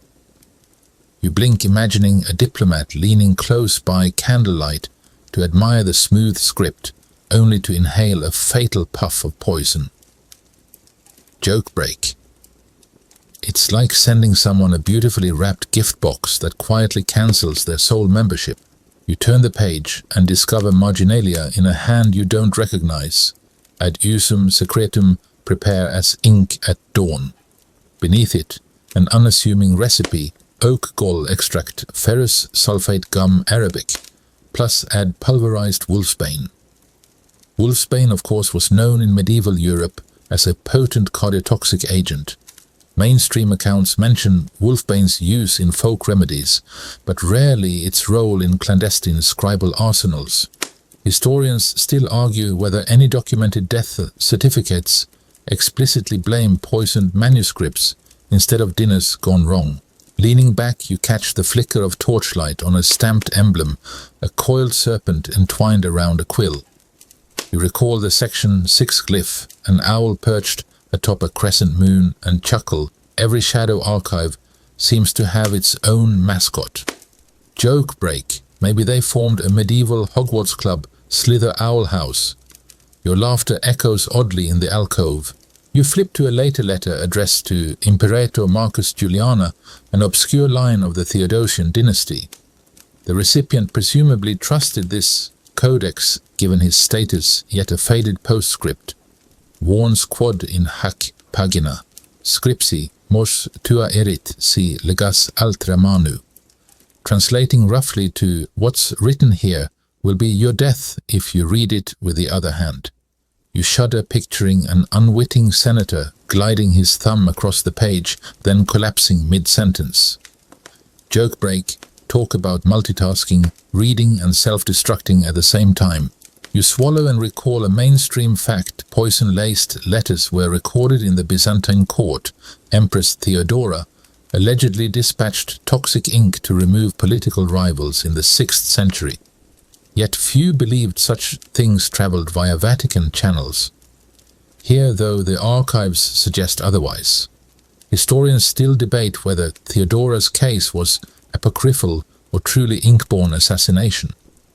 You blink, imagining a diplomat leaning close by candlelight to admire the smooth script, only to inhale a fatal puff of poison. Joke break. It's like sending someone a beautifully wrapped gift box that quietly cancels their sole membership. You turn the page and discover marginalia in a hand you don't recognize. Ad usum secretum prepare as ink at dawn. Beneath it, an unassuming recipe, oak gall extract, ferrous sulfate gum arabic, plus add pulverized wolfsbane. Wolfsbane, of course, was known in medieval Europe as a potent cardiotoxic agent. Mainstream accounts mention wolfbane's use in folk remedies, but rarely its role in clandestine scribal arsenals. Historians still argue whether any documented death certificates explicitly blame poisoned manuscripts instead of dinners gone wrong. Leaning back, you catch the flicker of torchlight on a stamped emblem, a coiled serpent entwined around a quill. You recall the Section 6 glyph, an owl perched atop a crescent moon, and chuckle. Every shadow archive seems to have its own mascot. Joke break. Maybe they formed a medieval Hogwarts club, Slither Owl House. Your laughter echoes oddly in the alcove. You flip to a later letter addressed to Imperator Marcus Juliana, an obscure line of the Theodosian dynasty. The recipient presumably trusted this codex given his status, yet a faded postscript. Warns quod in hac pagina. Scripsi mos tua erit si legas altra manu. Translating roughly to what's written here will be your death if you read it with the other hand. You shudder picturing an unwitting senator gliding his thumb across the page, then collapsing mid-sentence. Joke break. Talk about multitasking, reading and self-destructing at the same time. You swallow and recall a mainstream fact. Poison-laced letters were recorded in the Byzantine court. Empress Theodora allegedly dispatched toxic ink to remove political rivals in the 6th century. Yet few believed such things traveled via Vatican channels. Here, though, the archives suggest otherwise. Historians still debate whether Theodora's case was apocryphal or truly ink-borne assassination.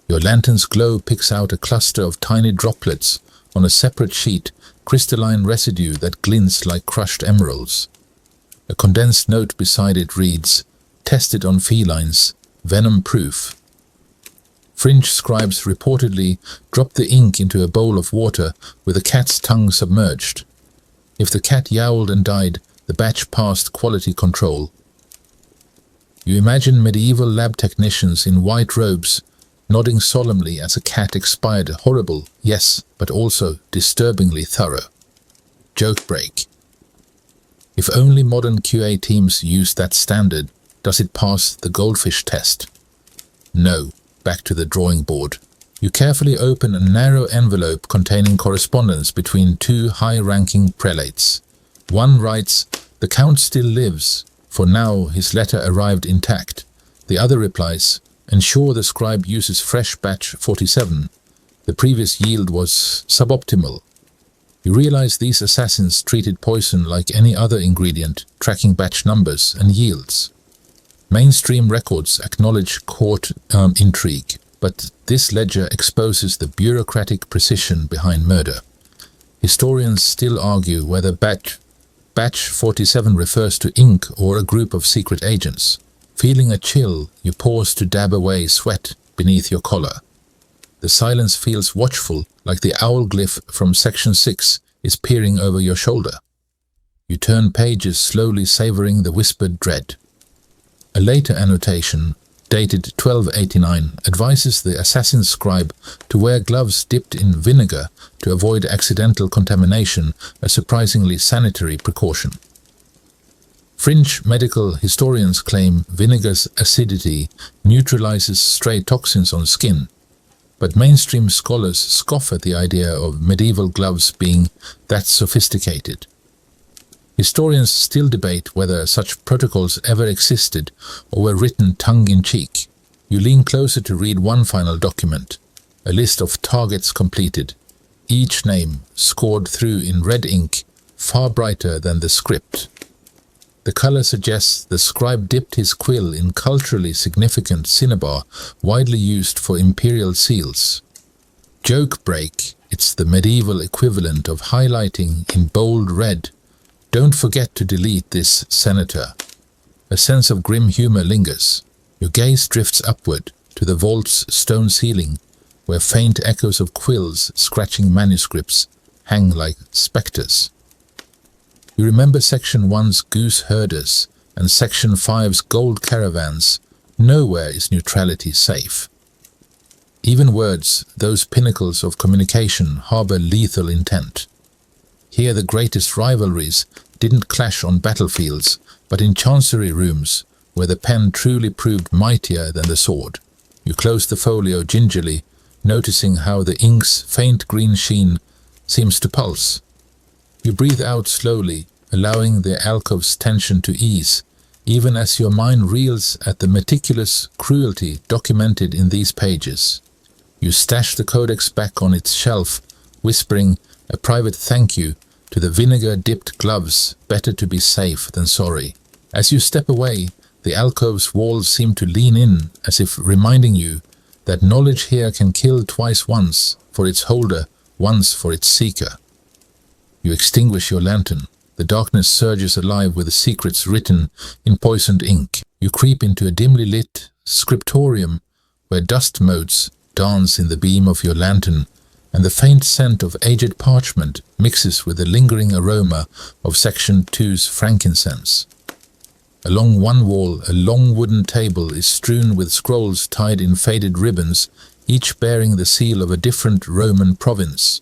Your lantern's glow picks out a cluster of tiny droplets on a separate sheet, crystalline residue that glints like crushed emeralds. A condensed note beside it reads, "Tested on felines, venom-proof." Fringe scribes reportedly dropped the ink into a bowl of water with a cat's tongue submerged. If the cat yowled and died, the batch passed quality control. You imagine medieval lab technicians in white robes nodding solemnly as a cat expired. Horrible, yes, but also disturbingly thorough. Joke break. If only modern QA teams used that standard, does it pass the goldfish test? No. Back to the drawing board. You carefully open a narrow envelope containing correspondence between two high-ranking prelates. One writes, "The Count still lives. For now, his letter arrived intact." The other replies, "Ensure the scribe uses fresh batch 47. The previous yield was suboptimal." You realize these assassins treated poison like any other ingredient, tracking batch numbers and yields. Mainstream records acknowledge court intrigue, but this ledger exposes the bureaucratic precision behind murder. Historians still argue whether batch 47 refers to ink or a group of secret agents. Feeling a chill, you pause to dab away sweat beneath your collar. The silence feels watchful, like the owl glyph from Section 6 is peering over your shoulder. You turn pages, slowly savoring the whispered dread. A later annotation, dated 1289, advises the assassin scribe to wear gloves dipped in vinegar to avoid accidental contamination, a surprisingly sanitary precaution. Fringe medical historians claim vinegar's acidity neutralizes stray toxins on skin, but mainstream scholars scoff at the idea of medieval gloves being that sophisticated. Historians still debate whether such protocols ever existed or were written tongue-in-cheek. You lean closer to read one final document, a list of targets completed, each name scored through in red ink, far brighter than the script. The color suggests the scribe dipped his quill in culturally significant cinnabar, widely used for imperial seals. Joke break, it's the medieval equivalent of highlighting in bold red Don't forget to delete this, Senator. A sense of grim humor lingers. Your gaze drifts upward to the vault's stone ceiling, where faint echoes of quills scratching manuscripts hang like spectres. You remember Section 1's goose herders and Section 5's gold caravans. Nowhere is neutrality safe. Even words, those pinnacles of communication, harbor lethal intent. Here the greatest rivalries didn't clash on battlefields, but in chancery rooms, where the pen truly proved mightier than the sword. You close the folio gingerly, noticing how the ink's faint green sheen seems to pulse. You breathe out slowly, allowing the alcove's tension to ease, even as your mind reels at the meticulous cruelty documented in these pages. You stash the codex back on its shelf, whispering a private thank you to the vinegar-dipped gloves, better to be safe than sorry. As you step away, the alcove's walls seem to lean in, as if reminding you that knowledge here can kill twice, once for its holder, once for its seeker. You extinguish your lantern. The darkness surges alive with the secrets written in poisoned ink. You creep into a dimly lit scriptorium where dust motes dance in the beam of your lantern, and the faint scent of aged parchment mixes with the lingering aroma of Section 2's frankincense. Along one wall, a long wooden table is strewn with scrolls tied in faded ribbons, each bearing the seal of a different Roman province.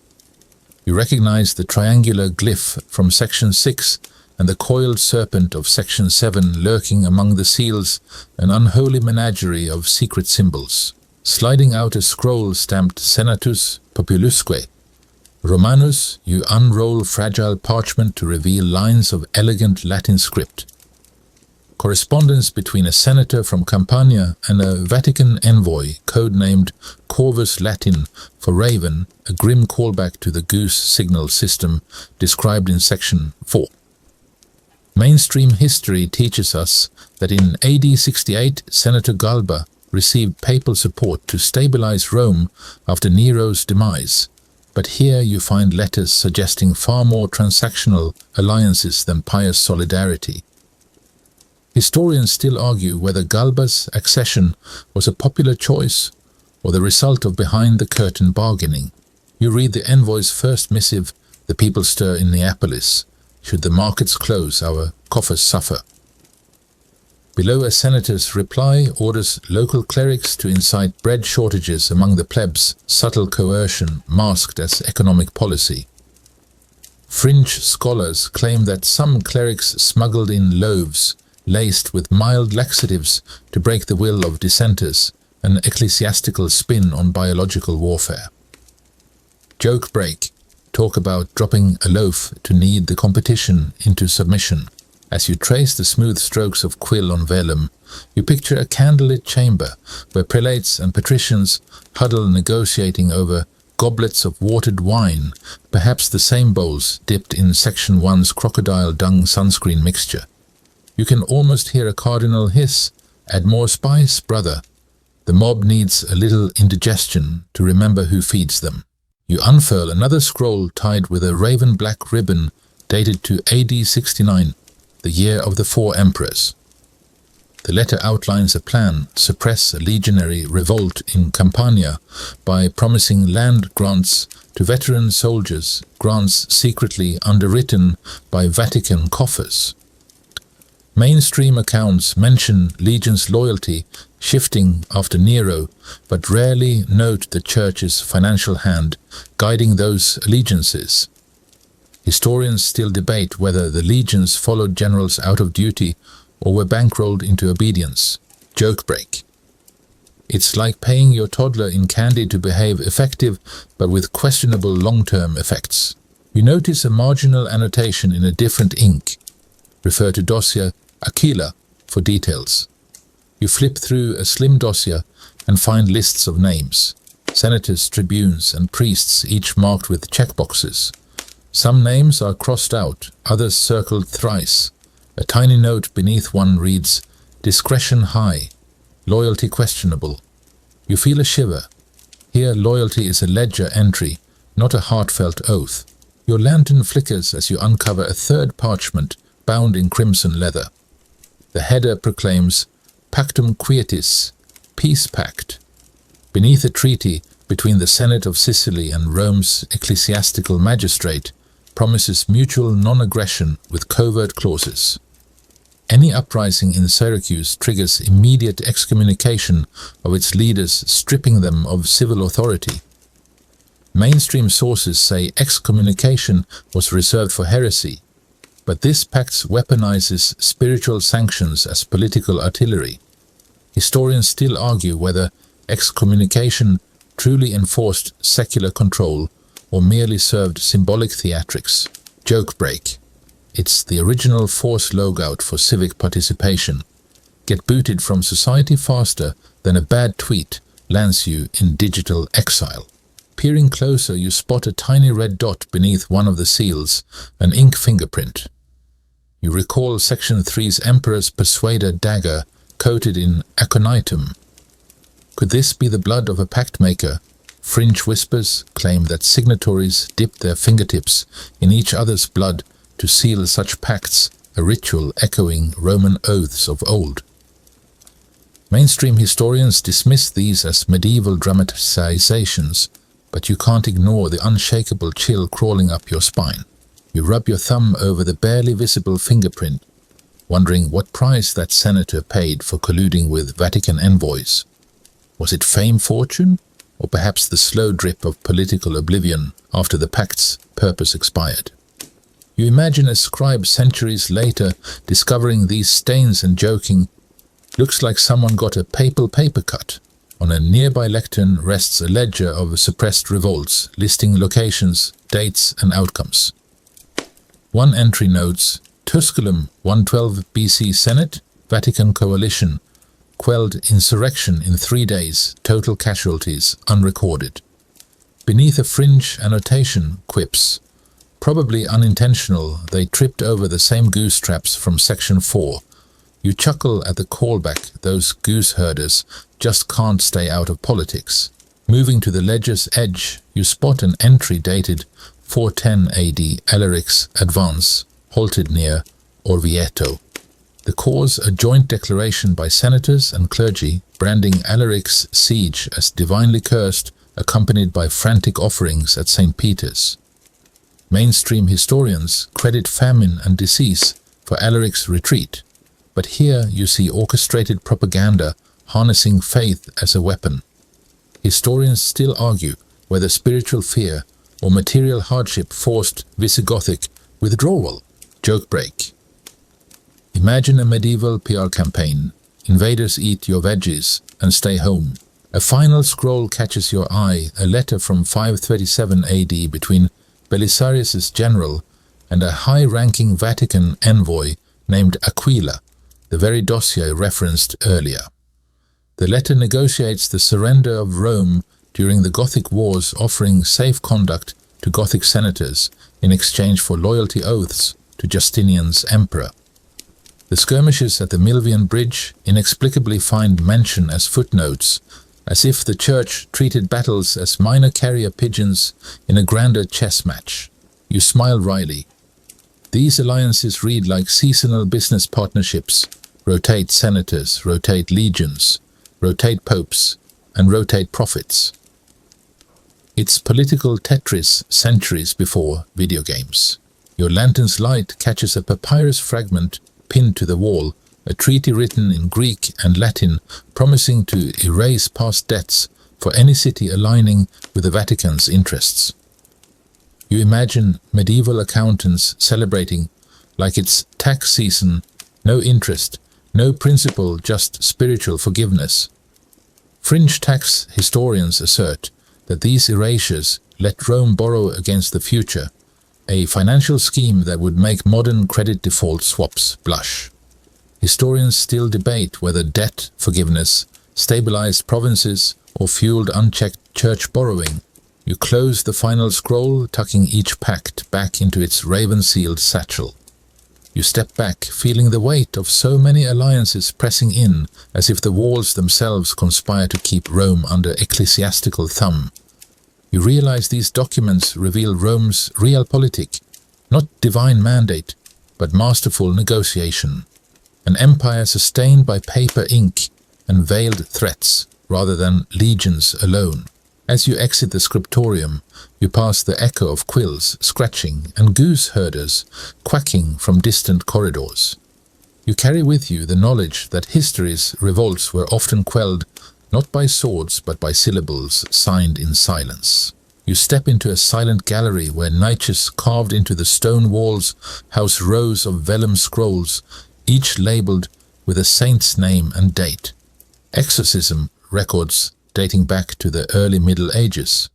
You recognize the triangular glyph from Section 6 and the coiled serpent of Section 7 lurking among the seals, an unholy menagerie of secret symbols. Sliding out a scroll stamped Senatus Populusque Romanus, you unroll fragile parchment to reveal lines of elegant Latin script. Correspondence between a senator from Campania and a Vatican envoy, codenamed Corvus Latin for Raven, a grim callback to the goose signal system described in Section 4. Mainstream history teaches us that in AD 68, Senator Galba received papal support to stabilize Rome after Nero's demise, but here you find letters suggesting far more transactional alliances than pious solidarity. Historians still argue whether Galba's accession was a popular choice or the result of behind-the-curtain bargaining. You read the envoy's first missive, "The people stir in Neapolis. Should the markets close, our coffers suffer." Below, a senator's reply orders local clerics to incite bread shortages among the plebs, subtle coercion masked as economic policy. Fringe scholars claim that some clerics smuggled in loaves laced with mild laxatives to break the will of dissenters, an ecclesiastical spin on biological warfare. Joke break. Talk about dropping a loaf to knead the competition into submission. As you trace the smooth strokes of quill on vellum, you picture a candlelit chamber where prelates and patricians huddle negotiating over goblets of watered wine, perhaps the same bowls dipped in Section 1's crocodile dung sunscreen mixture. You can almost hear a cardinal hiss, "Add more spice, brother." The mob needs a little indigestion to remember who feeds them. You unfurl another scroll tied with a raven-black ribbon dated to AD 69, the year of the 4 emperors. The letter outlines a plan: suppress a legionary revolt in Campania by promising land grants to veteran soldiers, grants secretly underwritten by Vatican coffers. Mainstream accounts mention legion's loyalty shifting after Nero, but rarely note the church's financial hand guiding those allegiances. Historians still debate whether the legions followed generals out of duty or were bankrolled into obedience. Joke break. It's like paying your toddler in candy to behave effective, but with questionable long-term effects. You notice a marginal annotation in a different ink. Refer to dossier Aquila for details. You flip through a slim dossier and find lists of names. Senators, tribunes, and priests, each marked with checkboxes. Some names are crossed out, others circled thrice. A tiny note beneath one reads, "Discretion high, loyalty questionable." You feel a shiver. Here loyalty is a ledger entry, not a heartfelt oath. Your lantern flickers as you uncover a third parchment bound in crimson leather. The header proclaims Pactum Quietis, Peace Pact, beneath a treaty between the Senate of Sicily and Rome's ecclesiastical magistrate, promises mutual non-aggression with covert clauses. Any uprising in Syracuse triggers immediate excommunication of its leaders, stripping them of civil authority. Mainstream sources say excommunication was reserved for heresy, but this pact weaponizes spiritual sanctions as political artillery. Historians still argue whether excommunication truly enforced secular control or merely served symbolic theatrics. Joke break. It's the original force logout for civic participation. Get booted from society faster than a bad tweet lands you in digital exile. Peering closer, you spot a tiny red dot beneath one of the seals, an ink fingerprint. You recall Section 3's Emperor's Persuader dagger coated in aconitum. Could this be the blood of a pact maker? Fringe whispers claim that signatories dipped their fingertips in each other's blood to seal such pacts, a ritual echoing Roman oaths of old. Mainstream historians dismiss these as medieval dramatizations, but you can't ignore the unshakable chill crawling up your spine. You rub your thumb over the barely visible fingerprint, wondering what price that senator paid for colluding with Vatican envoys. Was it fame, fortune, or perhaps the slow drip of political oblivion after the pact's purpose expired? You imagine a scribe centuries later discovering these stains and joking, "Looks like someone got a papal paper cut." On a nearby lectern rests a ledger of suppressed revolts, listing locations, dates, and outcomes. One entry notes, Tusculum 112 BC Senate, Vatican Coalition, quelled insurrection in 3 days, total casualties unrecorded. Beneath a fringe annotation quips, probably unintentional, they tripped over the same goose traps from Section 4. You chuckle at the callback, those goose herders just can't stay out of politics. Moving to the ledger's edge, you spot an entry dated 410 AD Alaric's advance, halted near Orvieto. The cause, a joint declaration by senators and clergy branding Alaric's siege as divinely cursed, accompanied by frantic offerings at St. Peter's. Mainstream historians credit famine and disease for Alaric's retreat, but here you see orchestrated propaganda harnessing faith as a weapon. Historians still argue whether spiritual fear or material hardship forced Visigothic withdrawal. Joke break. Imagine a medieval PR campaign. Invaders eat your veggies and stay home. A final scroll catches your eye, a letter from 537 AD between Belisarius' general and a high-ranking Vatican envoy named Aquila, the very dossier referenced earlier. The letter negotiates the surrender of Rome during the Gothic Wars, offering safe conduct to Gothic senators in exchange for loyalty oaths to Justinian's emperor. The skirmishes at the Milvian Bridge inexplicably find mention as footnotes, as if the church treated battles as minor carrier pigeons in a grander chess match. You smile wryly. These alliances read like seasonal business partnerships. Rotate senators, rotate legions, rotate popes, and rotate profits. It's political Tetris centuries before video games. Your lantern's light catches a papyrus fragment pinned to the wall, a treaty written in Greek and Latin promising to erase past debts for any city aligning with the Vatican's interests. You imagine medieval accountants celebrating like it's tax season, no interest, no principle, just spiritual forgiveness. Fringe tax historians assert that these erasures let Rome borrow against the future, a financial scheme that would make modern credit default swaps blush. Historians still debate whether debt forgiveness stabilized provinces or fueled unchecked church borrowing. You close the final scroll, tucking each pact back into its raven-sealed satchel. You step back, feeling the weight of so many alliances pressing in, as if the walls themselves conspire to keep Rome under ecclesiastical thumb. You realize these documents reveal Rome's realpolitik, not divine mandate, but masterful negotiation. An empire sustained by paper ink and veiled threats, rather than legions alone. As you exit the scriptorium, you pass the echo of quills scratching and goose herders quacking from distant corridors. You carry with you the knowledge that history's revolts were often quelled not by swords but by syllables signed in silence. You step into a silent gallery where niches carved into the stone walls house rows of vellum scrolls, each labeled with a saint's name and date. Exorcism records dating back to the early Middle Ages.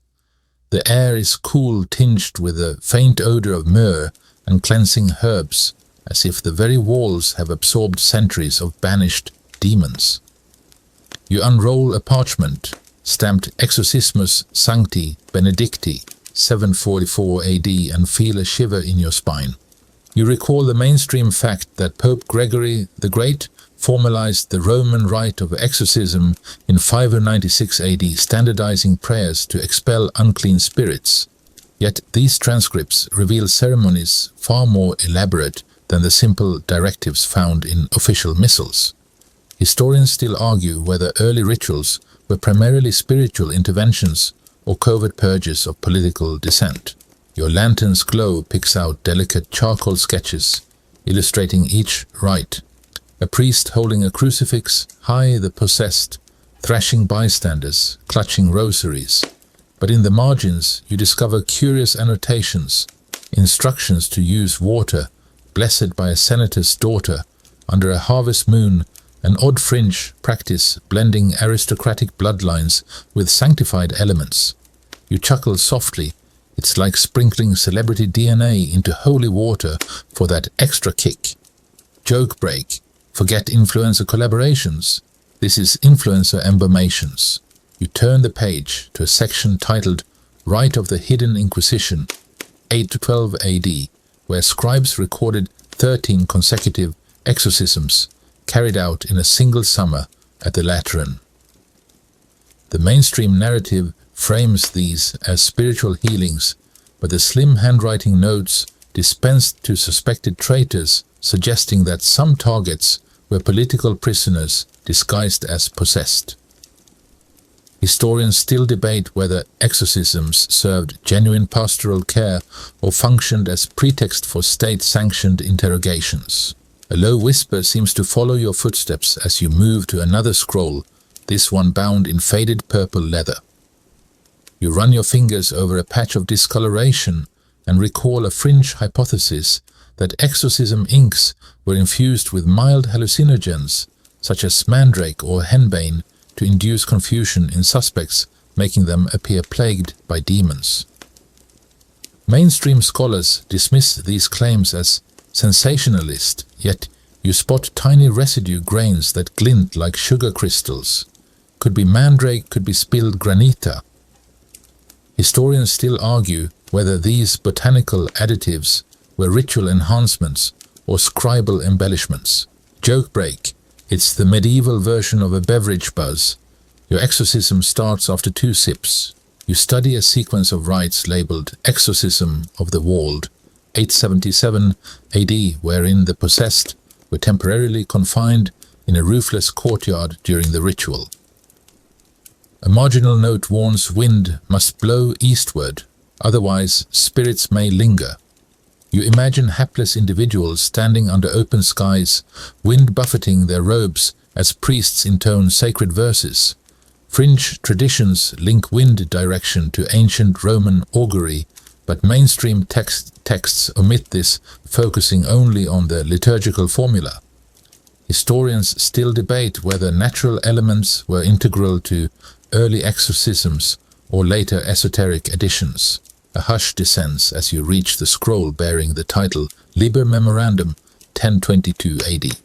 The air is cool, tinged with a faint odor of myrrh and cleansing herbs, as if the very walls have absorbed centuries of banished demons. You unroll a parchment stamped Exorcismus Sancti Benedicti 744 AD and feel a shiver in your spine. You recall the mainstream fact that Pope Gregory the Great formalized the Roman rite of exorcism in 596 AD, standardizing prayers to expel unclean spirits. Yet these transcripts reveal ceremonies far more elaborate than the simple directives found in official missals. Historians still argue whether early rituals were primarily spiritual interventions or covert purges of political dissent. Your lantern's glow picks out delicate charcoal sketches, illustrating each rite. A priest holding a crucifix, high the possessed, thrashing bystanders, clutching rosaries. But in the margins you discover curious annotations, instructions to use water, blessed by a senator's daughter, under a harvest moon, an odd fringe practice blending aristocratic bloodlines with sanctified elements. You chuckle softly. It's like sprinkling celebrity DNA into holy water for that extra kick. Joke break. Forget influencer collaborations. This is influencer embalmations. You turn the page to a section titled Rite of the Hidden Inquisition, 8 to 12 AD, where scribes recorded 13 consecutive exorcisms carried out in a single summer at the Lateran. The mainstream narrative frames these as spiritual healings, but the slim handwriting notes dispensed to suspected traitors, suggesting that some targets were political prisoners disguised as possessed. Historians still debate whether exorcisms served genuine pastoral care or functioned as pretext for state-sanctioned interrogations. A low whisper seems to follow your footsteps as you move to another scroll, this one bound in faded purple leather. You run your fingers over a patch of discoloration and recall a fringe hypothesis that exorcism inks were infused with mild hallucinogens, such as mandrake or henbane, to induce confusion in suspects, making them appear plagued by demons. Mainstream scholars dismiss these claims as sensationalist, yet you spot tiny residue grains that glint like sugar crystals. Could be mandrake, could be spilled granita. Historians still argue whether these botanical additives were ritual enhancements or scribal embellishments. Joke break. It's the medieval version of a beverage buzz. Your exorcism starts after 2 sips. You study a sequence of rites labeled Exorcism of the Walled, 877 AD, wherein the possessed were temporarily confined in a roofless courtyard during the ritual. A marginal note warns wind must blow eastward, otherwise spirits may linger. You imagine hapless individuals standing under open skies, wind buffeting their robes as priests intone sacred verses. Fringe traditions link wind direction to ancient Roman augury, but mainstream texts omit this, focusing only on the liturgical formula. Historians still debate whether natural elements were integral to early exorcisms or later esoteric additions. A hush descends as you reach the scroll bearing the title Liber Memorandum 1022 AD.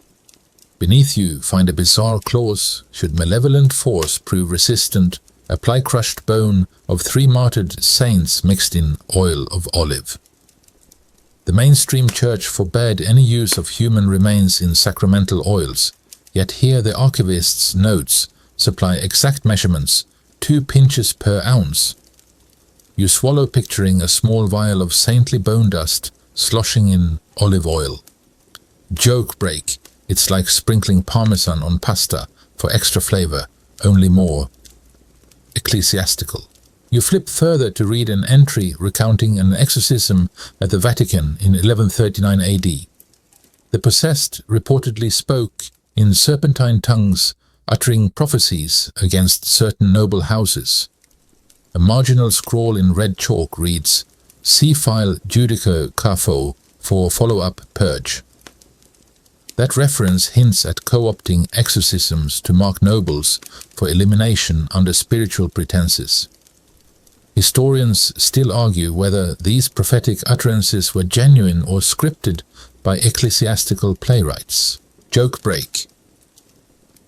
Beneath you find a bizarre clause: should malevolent force prove resistant, apply crushed bone of 3 martyred saints mixed in oil of olive. The mainstream church forbade any use of human remains in sacramental oils, yet here the archivist's notes supply exact measurements, 2 pinches per ounce. You swallow, picturing a small vial of saintly bone dust sloshing in olive oil. Joke break. It's like sprinkling parmesan on pasta for extra flavor, only more ecclesiastical. You flip further to read an entry recounting an exorcism at the Vatican in 1139 AD. The possessed reportedly spoke in serpentine tongues, uttering prophecies against certain noble houses. A marginal scroll in red chalk reads, "See file judico carfo for follow-up purge." That reference hints at co-opting exorcisms to mark nobles for elimination under spiritual pretenses. Historians still argue whether these prophetic utterances were genuine or scripted by ecclesiastical playwrights. Joke break.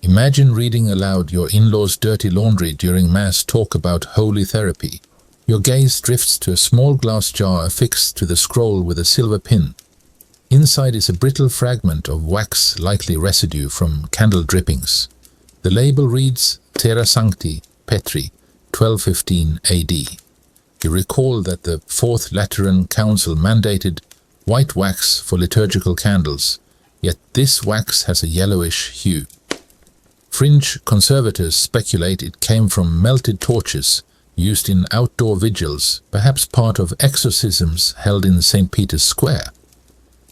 Imagine reading aloud your in-laws' dirty laundry during mass talk about holy therapy. Your gaze drifts to a small glass jar affixed to the scroll with a silver pin. Inside is a brittle fragment of wax, likely residue from candle drippings. The label reads Terra Sancti Petri, 1215 AD. You recall that the Fourth Lateran Council mandated white wax for liturgical candles, yet this wax has a yellowish hue. Fringe conservators speculate it came from melted torches used in outdoor vigils, perhaps part of exorcisms held in St. Peter's Square.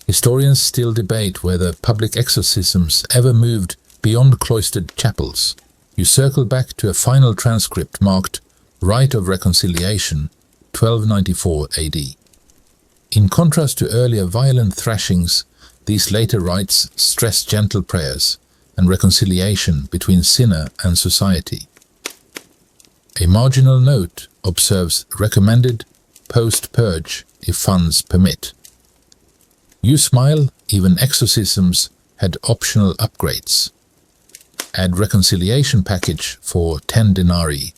Historians still debate whether public exorcisms ever moved beyond cloistered chapels. You circle back to a final transcript marked Rite of Reconciliation, 1294 AD. In contrast to earlier violent thrashings, these later rites stress gentle prayers and reconciliation between sinner and society. A marginal note observes recommended post-purge if funds permit. You smile, even exorcisms had optional upgrades. Add reconciliation package for 10 denarii.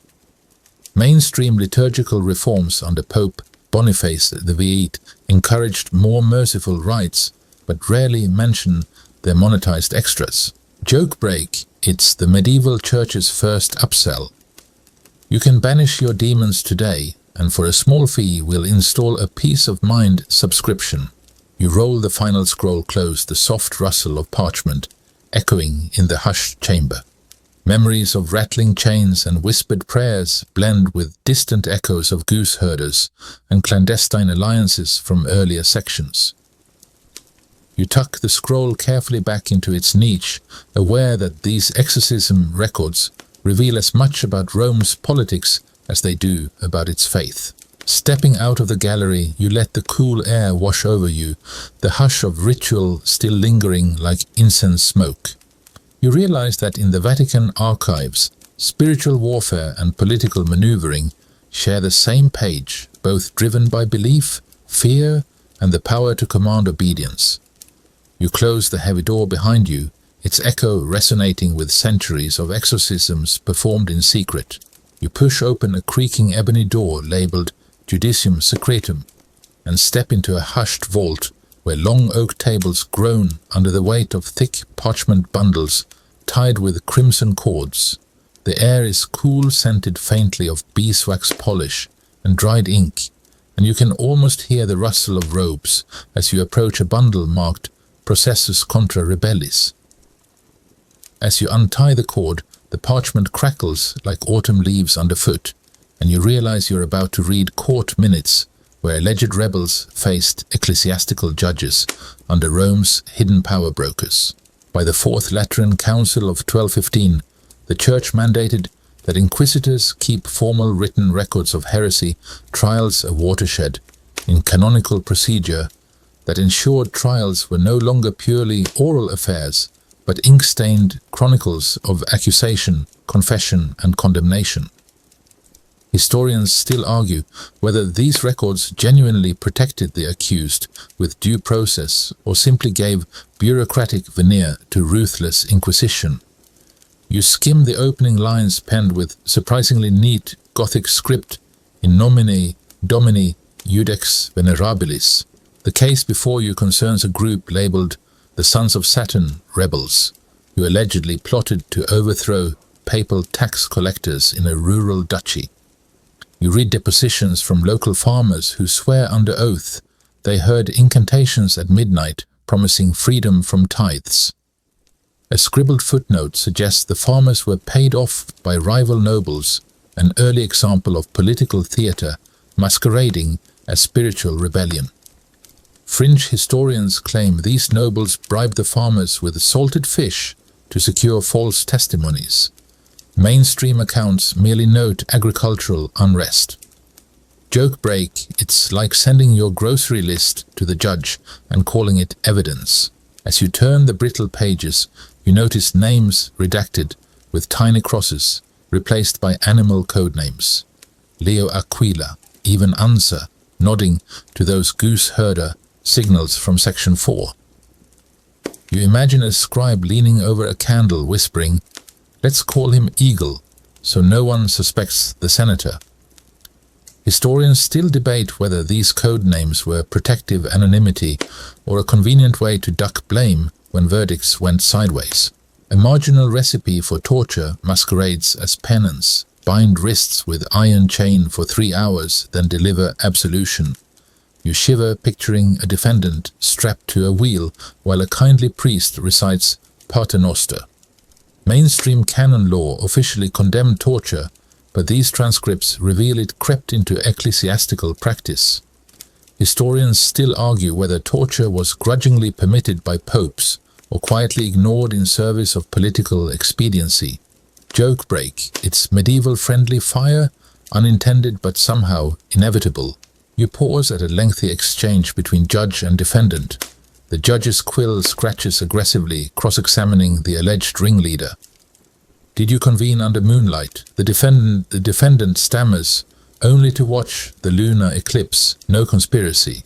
Mainstream liturgical reforms under Pope Boniface the VIII encouraged more merciful rites, but rarely mention their monetized extras. Joke break. It's the medieval church's first upsell. You can banish your demons today, and for a small fee we'll install a peace of mind subscription. You roll the final scroll close, the soft rustle of parchment echoing in the hushed chamber. Memories of rattling chains and whispered prayers blend with distant echoes of goose herders and clandestine alliances from earlier sections. You tuck the scroll carefully back into its niche, aware that these exorcism records reveal as much about Rome's politics as they do about its faith. Stepping out of the gallery, you let the cool air wash over you, the hush of ritual still lingering like incense smoke. You realize that in the Vatican Archives, spiritual warfare and political maneuvering share the same page, both driven by belief, fear, and the power to command obedience. You close the heavy door behind you, its echo resonating with centuries of exorcisms performed in secret. You push open a creaking ebony door labeled Judicium Secretum and step into a hushed vault where long oak tables groan under the weight of thick parchment bundles tied with crimson cords. The air is cool, scented faintly of beeswax polish and dried ink, and you can almost hear the rustle of robes as you approach a bundle marked Processus contra rebellis. As you untie the cord, the parchment crackles like autumn leaves underfoot, and you realize you're about to read court minutes where alleged rebels faced ecclesiastical judges under Rome's hidden power brokers. By the Fourth Lateran Council of 1215, the Church mandated that inquisitors keep formal written records of heresy trials, a watershed in canonical procedure that ensured trials were no longer purely oral affairs, but ink-stained chronicles of accusation, confession, and condemnation. Historians still argue whether these records genuinely protected the accused with due process or simply gave bureaucratic veneer to ruthless inquisition. You skim the opening lines penned with surprisingly neat Gothic script in nomine Domini Iudex Venerabilis. The case before you concerns a group labeled the Sons of Saturn rebels, who allegedly plotted to overthrow papal tax collectors in a rural duchy. You read depositions from local farmers who swear under oath they heard incantations at midnight promising freedom from tithes. A scribbled footnote suggests the farmers were paid off by rival nobles, an early example of political theatre masquerading as spiritual rebellion. Fringe historians claim these nobles bribed the farmers with salted fish to secure false testimonies. Mainstream accounts merely note agricultural unrest. Joke break, it's like sending your grocery list to the judge and calling it evidence. As you turn the brittle pages, you notice names redacted with tiny crosses, replaced by animal code names. Leo Aquila, even Ansa, nodding to those goose herder signals from section 4. You imagine a scribe leaning over a candle whispering, "Let's call him Eagle, so no one suspects the senator." Historians still debate whether these code names were protective anonymity or a convenient way to duck blame when verdicts went sideways. A marginal recipe for torture masquerades as penance: bind wrists with iron chain for 3 hours, then deliver absolution. You shiver picturing a defendant strapped to a wheel while a kindly priest recites Pater Noster. Mainstream canon law officially condemned torture, but these transcripts reveal it crept into ecclesiastical practice. Historians still argue whether torture was grudgingly permitted by popes or quietly ignored in service of political expediency. Joke break, it's medieval friendly fire, unintended but somehow inevitable. You pause at a lengthy exchange between judge and defendant. The judge's quill scratches aggressively, cross-examining the alleged ringleader. "Did you convene under moonlight?" The defendant stammers, "Only to watch the lunar eclipse, no conspiracy."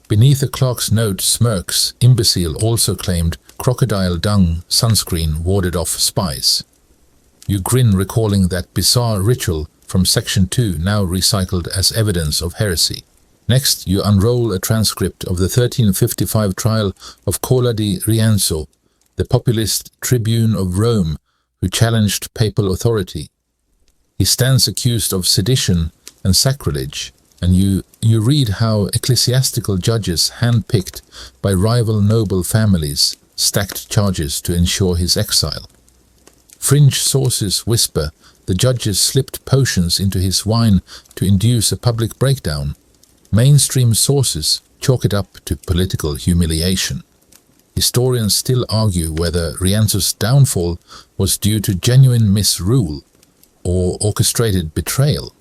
Beneath a clerk's note smirks, imbecile also claimed crocodile dung sunscreen warded off spies. You grin, recalling that bizarre ritual from section 2, now recycled as evidence of heresy. Next, you unroll a transcript of the 1355 trial of Cola di Rienzo, the populist tribune of Rome who challenged papal authority. He stands accused of sedition and sacrilege, and you read how ecclesiastical judges handpicked by rival noble families stacked charges to ensure his exile. Fringe sources whisper the judges slipped potions into his wine to induce a public breakdown. Mainstream sources chalk it up to political humiliation. Historians still argue whether Rienzo's downfall was due to genuine misrule or orchestrated betrayal.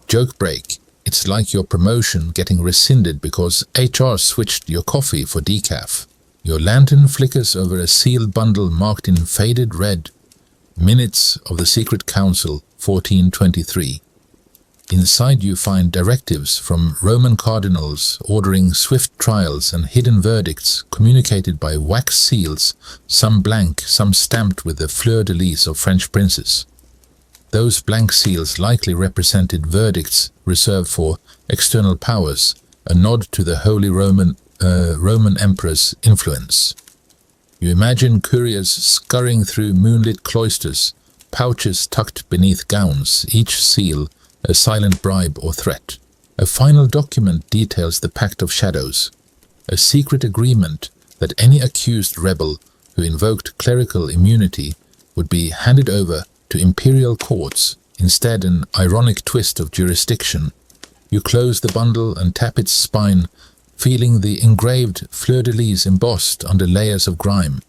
Joke break, it's like your promotion getting rescinded because HR switched your coffee for decaf. Your lantern flickers over a sealed bundle marked in faded red. Minutes of the Secret Council, 1423. Inside you find directives from Roman cardinals ordering swift trials and hidden verdicts communicated by wax seals, some blank, some stamped with the fleur-de-lis of French princes. Those blank seals likely represented verdicts reserved for external powers, a nod to the Holy Roman Emperor's influence. You imagine couriers scurrying through moonlit cloisters, pouches tucked beneath gowns, each seal a silent bribe or threat. A final document details the Pact of Shadows, a secret agreement that any accused rebel who invoked clerical immunity would be handed over to imperial courts, instead an ironic twist of jurisdiction. You close the bundle and tap its spine, feeling the engraved fleur-de-lis embossed under layers of grime.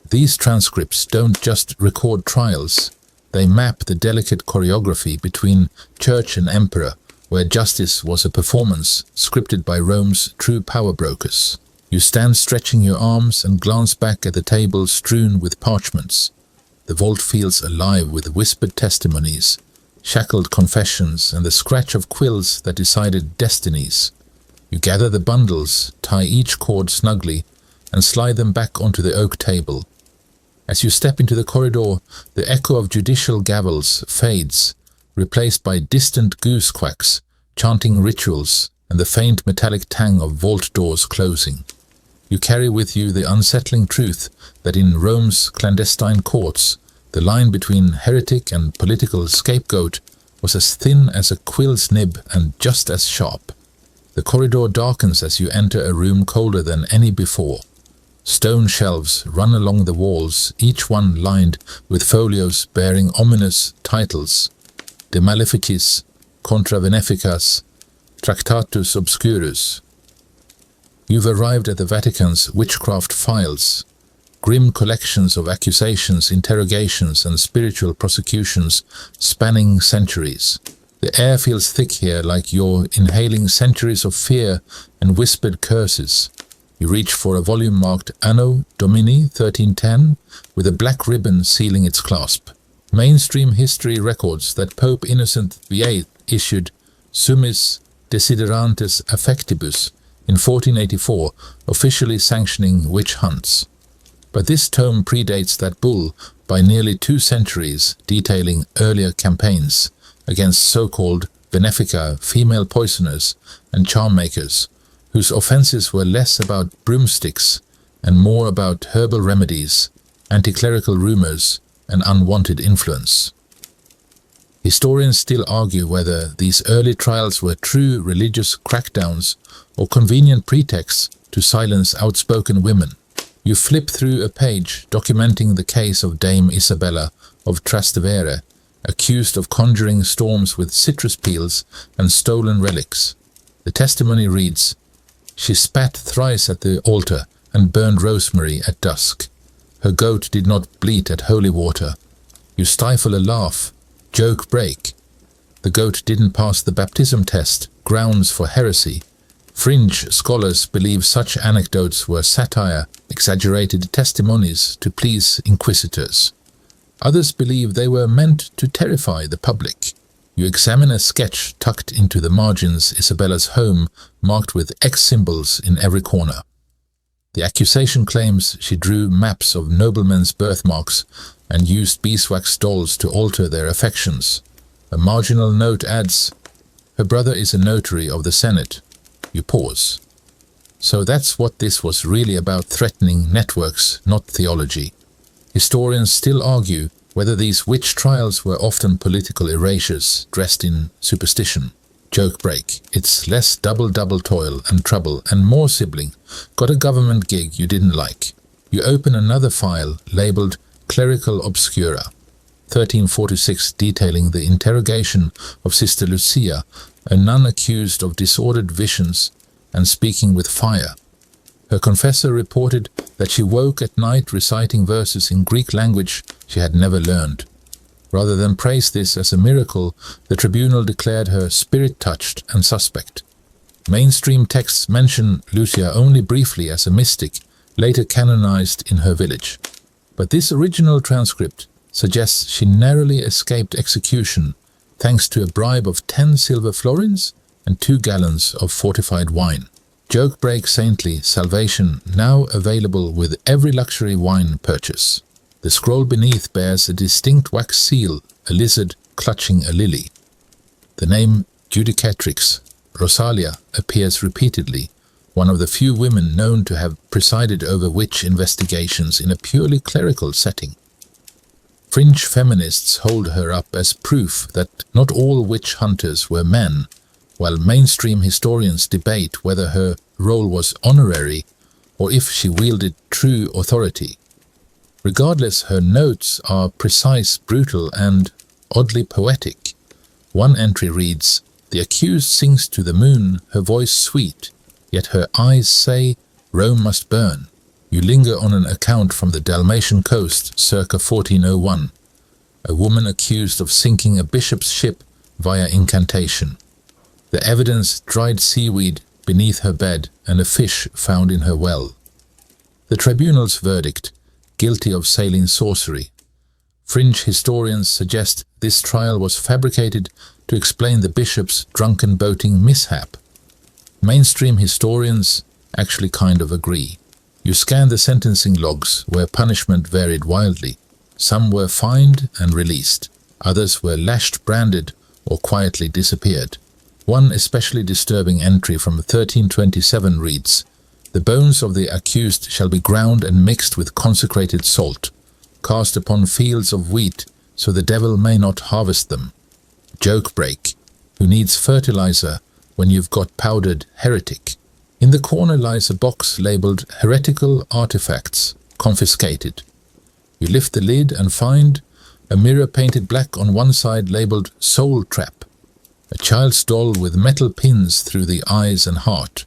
These transcripts don't just record trials, they map the delicate choreography between church and emperor, where justice was a performance scripted by Rome's true power brokers. You stand stretching your arms and glance back at the table strewn with parchments. The vault feels alive with whispered testimonies, shackled confessions, and the scratch of quills that decided destinies. You gather the bundles, tie each cord snugly, and slide them back onto the oak table. As you step into the corridor, the echo of judicial gavels fades, replaced by distant goose quacks, chanting rituals, and the faint metallic tang of vault doors closing. You carry with you the unsettling truth that in Rome's clandestine courts, the line between heretic and political scapegoat was as thin as a quill's nib and just as sharp. The corridor darkens as you enter a room colder than any before. Stone shelves run along the walls, each one lined with folios bearing ominous titles: De Maleficis, Contra Beneficas, Tractatus Obscurus. You've arrived at the Vatican's witchcraft files, grim collections of accusations, interrogations, and spiritual prosecutions spanning centuries. The air feels thick here, like you're inhaling centuries of fear and whispered curses. You reach for a volume marked Anno Domini 1310 with a black ribbon sealing its clasp. Mainstream history records that Pope Innocent VIII issued Summis Desiderantes Affectibus in 1484, officially sanctioning witch hunts. But this tome predates that bull by nearly 2 centuries, detailing earlier campaigns against so-called benefica, female poisoners and charm makers, whose offences were less about broomsticks and more about herbal remedies, anti-clerical rumours, and unwanted influence. Historians still argue whether these early trials were true religious crackdowns or convenient pretexts to silence outspoken women. You flip through a page documenting the case of Dame Isabella of Trastevere, accused of conjuring storms with citrus peels and stolen relics. The testimony reads, "She spat thrice at the altar and burned rosemary at dusk. Her goat did not bleat at holy water. You stifle a laugh. Joke break. The goat didn't pass the baptism test. Grounds for heresy. Fringe scholars believe such anecdotes were satire, exaggerated testimonies to please inquisitors. Others believe they were meant to terrify the public. You examine a sketch tucked into the margins Isabella's home, marked with X symbols in every corner. The accusation claims she drew maps of noblemen's birthmarks and used beeswax dolls to alter their affections. A marginal note adds, "Her brother is a notary of the Senate." You pause. So that's what this was really about, threatening networks, not theology. Historians still argue whether these witch trials were often political erasures dressed in superstition. Joke break. It's less double toil and trouble and more sibling. Got a government gig you didn't like. You open another file labeled Clerical Obscura, 1346, detailing the interrogation of Sister Lucia, a nun accused of disordered visions and speaking with fire. Her confessor reported that she woke at night reciting verses in Greek language she had never learned. Rather than praise this as a miracle, the tribunal declared her spirit-touched and suspect. Mainstream texts mention Lucia only briefly as a mystic, later canonized in her village. But this original transcript suggests she narrowly escaped execution thanks to a bribe of 10 silver florins and 2 gallons of fortified wine. Joke break saintly salvation now available with every luxury wine purchase. The scroll beneath bears a distinct wax seal, a lizard clutching a lily. The name Judicatrix Rosalia appears repeatedly, one of the few women known to have presided over witch investigations in a purely clerical setting. Fringe feminists hold her up as proof that not all witch hunters were men, while mainstream historians debate whether her role was honorary or if she wielded true authority. Regardless, her notes are precise, brutal, and oddly poetic. One entry reads, "The accused sings to the moon, her voice sweet, yet her eyes say, Rome must burn." You linger on an account from the Dalmatian coast, circa 1401. A woman accused of sinking a bishop's ship via incantation. The evidence: dried seaweed beneath her bed and a fish found in her well. The tribunal's verdict: guilty of saline sorcery. Fringe historians suggest this trial was fabricated to explain the bishop's drunken boating mishap. Mainstream historians actually kind of agree. You scan the sentencing logs, where punishment varied wildly. Some were fined and released. Others were lashed, branded, or quietly disappeared. One especially disturbing entry from 1327 reads, "The bones of the accused shall be ground and mixed with consecrated salt, cast upon fields of wheat, so the devil may not harvest them." Joke break. Who needs fertilizer when you've got powdered heretic? In the corner lies a box labeled heretical artifacts, confiscated. You lift the lid and find a mirror painted black on one side labeled soul trap, a child's doll with metal pins through the eyes and heart,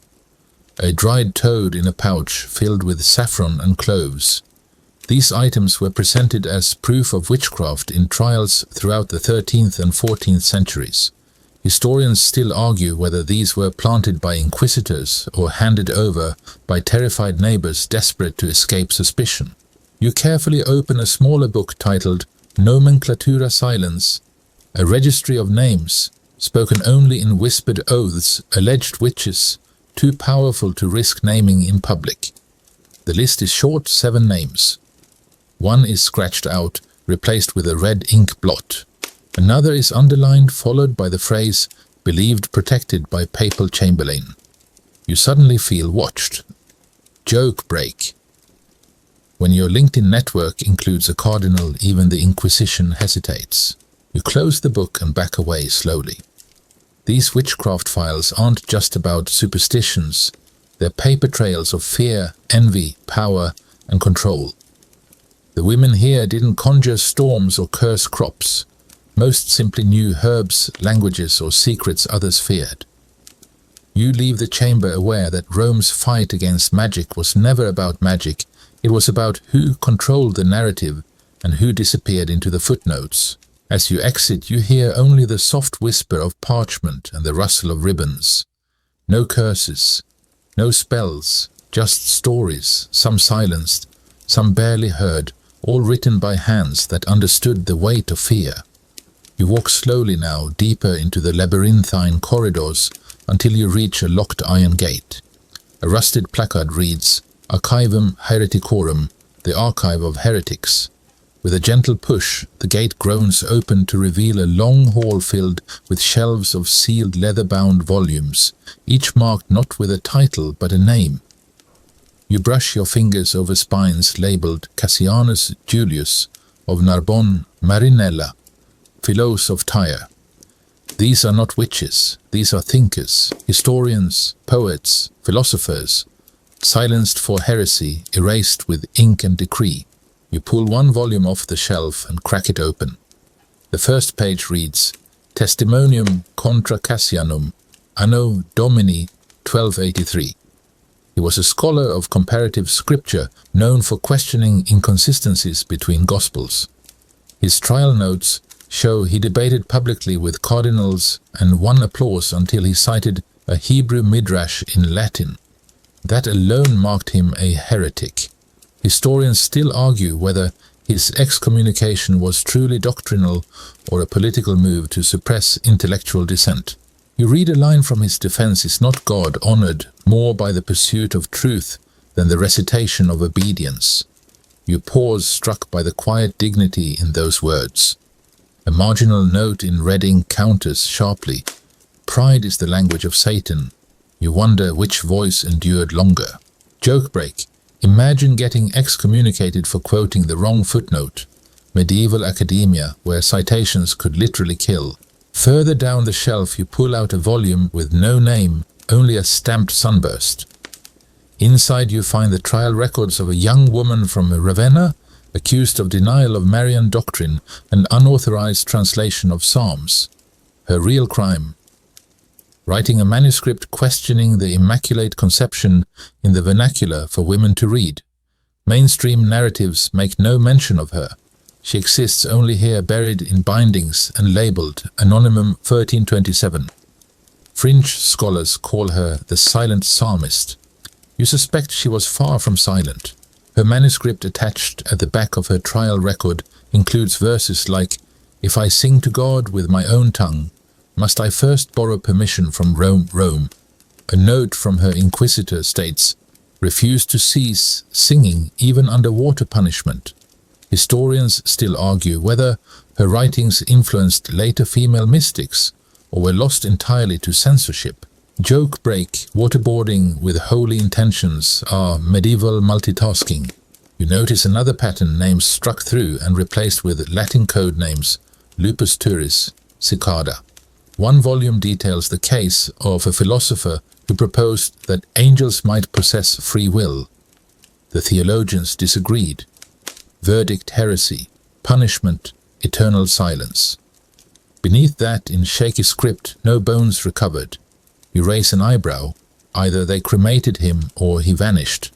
a dried toad in a pouch filled with saffron and cloves. These items were presented as proof of witchcraft in trials throughout the 13th and 14th centuries. Historians still argue whether these were planted by inquisitors or handed over by terrified neighbors desperate to escape suspicion. You carefully open a smaller book titled Nomenclatura Silence, a registry of names, spoken only in whispered oaths, alleged witches, too powerful to risk naming in public. The list is short, 7 names. One is scratched out, replaced with a red ink blot. Another is underlined, followed by the phrase, believed protected by papal chamberlain. You suddenly feel watched. Joke break. When your LinkedIn network includes a cardinal, even the Inquisition hesitates. You close the book and back away slowly. These witchcraft files aren't just about superstitions. They're paper trails of fear, envy, power, and control. The women here didn't conjure storms or curse crops. Most simply knew herbs, languages, or secrets others feared. You leave the chamber aware that Rome's fight against magic was never about magic. It was about who controlled the narrative and who disappeared into the footnotes. As you exit, you hear only the soft whisper of parchment and the rustle of ribbons. No curses, no spells, just stories, some silenced, some barely heard, all written by hands that understood the weight of fear. You walk slowly now, deeper into the labyrinthine corridors, until you reach a locked iron gate. A rusted placard reads, Archivum Hereticorum, the archive of heretics. With a gentle push, the gate groans open to reveal a long hall filled with shelves of sealed leather-bound volumes, each marked not with a title but a name. You brush your fingers over spines labeled Cassianus Julius of Narbonne, Marinella, Philos of Tyre. These are not witches, these are thinkers, historians, poets, philosophers, silenced for heresy, erased with ink and decree. You pull one volume off the shelf and crack it open. The first page reads, Testimonium contra Cassianum, Anno Domini 1283. He was a scholar of comparative scripture known for questioning inconsistencies between gospels. His trial notes show he debated publicly with cardinals and won applause until he cited a Hebrew midrash in Latin. That alone marked him a heretic. Historians still argue whether his excommunication was truly doctrinal or a political move to suppress intellectual dissent. You read a line from his defense is not God honored more by the pursuit of truth than the recitation of obedience. You pause, struck by the quiet dignity in those words. A marginal note in reading counters sharply. Pride is the language of Satan. You wonder which voice endured longer. Joke break. Imagine getting excommunicated for quoting the wrong footnote. Medieval academia, where citations could literally kill. Further down the shelf you pull out a volume with no name, only a stamped sunburst. Inside you find the trial records of a young woman from Ravenna, accused of denial of Marian doctrine and unauthorized translation of Psalms. Her real crime: writing a manuscript questioning the Immaculate Conception in the vernacular for women to read. Mainstream narratives make no mention of her. She exists only here, buried in bindings and labeled Anonymum 1327. Fringe scholars call her the silent psalmist. You suspect she was far from silent. Her manuscript attached at the back of her trial record includes verses like, "If I sing to God with my own tongue, must I first borrow permission from Rome?" A note from her inquisitor states, "Refuse to cease singing even under water punishment." Historians still argue whether her writings influenced later female mystics or were lost entirely to censorship. Joke break, waterboarding with holy intentions are medieval multitasking. You notice another pattern, names struck through and replaced with Latin code names, Lupus Turis, Cicada. One volume details the case of a philosopher who proposed that angels might possess free will. The theologians disagreed. Verdict: heresy. Punishment: eternal silence. Beneath that, in shaky script, no bones recovered. You raise an eyebrow, either they cremated him or he vanished.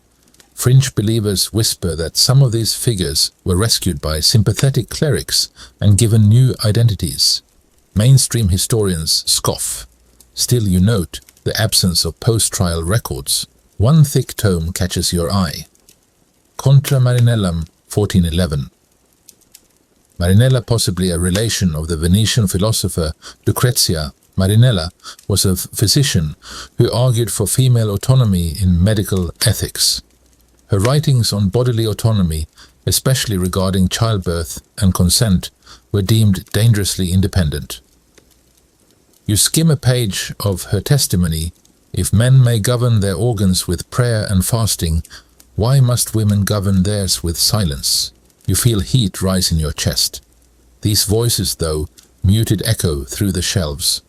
Fringe believers whisper that some of these figures were rescued by sympathetic clerics and given new identities. Mainstream historians scoff. Still you note the absence of post-trial records. One thick tome catches your eye. Contra Marinellam, 1411. Marinella, possibly a relation of the Venetian philosopher Lucrezia Marinella, was a physician who argued for female autonomy in medical ethics. Her writings on bodily autonomy, especially regarding childbirth and consent, were deemed dangerously independent. You skim a page of her testimony: if men may govern their organs with prayer and fasting, why must women govern theirs with silence? You feel heat rise in your chest. These voices, though, muted echo through the shelves.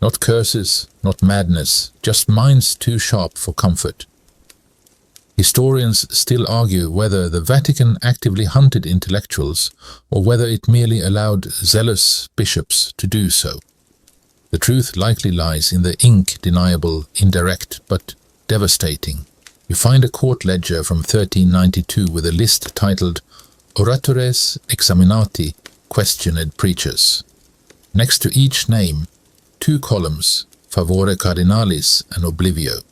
Not curses, not madness, just minds too sharp for comfort. Historians still argue whether the Vatican actively hunted intellectuals or whether it merely allowed zealous bishops to do so. The truth likely lies in the ink-deniable, indirect, but devastating. You find a court ledger from 1392 with a list titled Oratores Examinati, Questioned Preachers. Next to each name, 2 columns, Favore Cardinalis and Oblivio.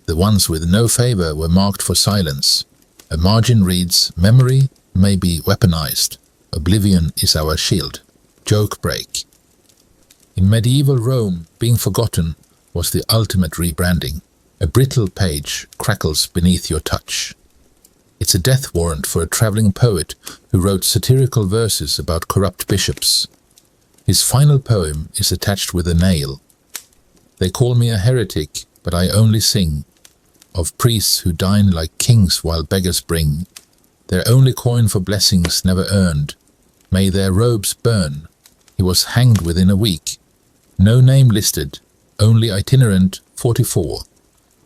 The ones with no favor were marked for silence. A margin reads, memory may be weaponized. Oblivion is our shield. Joke break. In medieval Rome, being forgotten was the ultimate rebranding. A brittle page crackles beneath your touch. It's a death warrant for a traveling poet who wrote satirical verses about corrupt bishops. His final poem is attached with a nail. They call me a heretic, but I only sing of priests who dine like kings while beggars bring their only coin for blessings never earned. May their robes burn. He was hanged within a week. No name listed, only itinerant 44.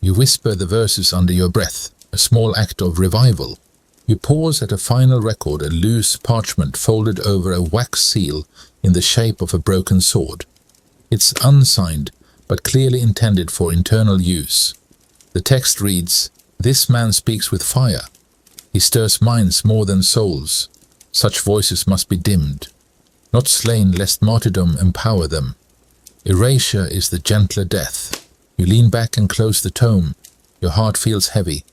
You whisper the verses under your breath, a small act of revival. You pause at a final record, a loose parchment folded over a wax seal in the shape of a broken sword. It's unsigned, but clearly intended for internal use. The text reads, "This man speaks with fire. He stirs minds more than souls. Such voices must be dimmed, not slain lest martyrdom empower them. Erasure is the gentler death." You lean back and close the tome. Your heart feels heavy.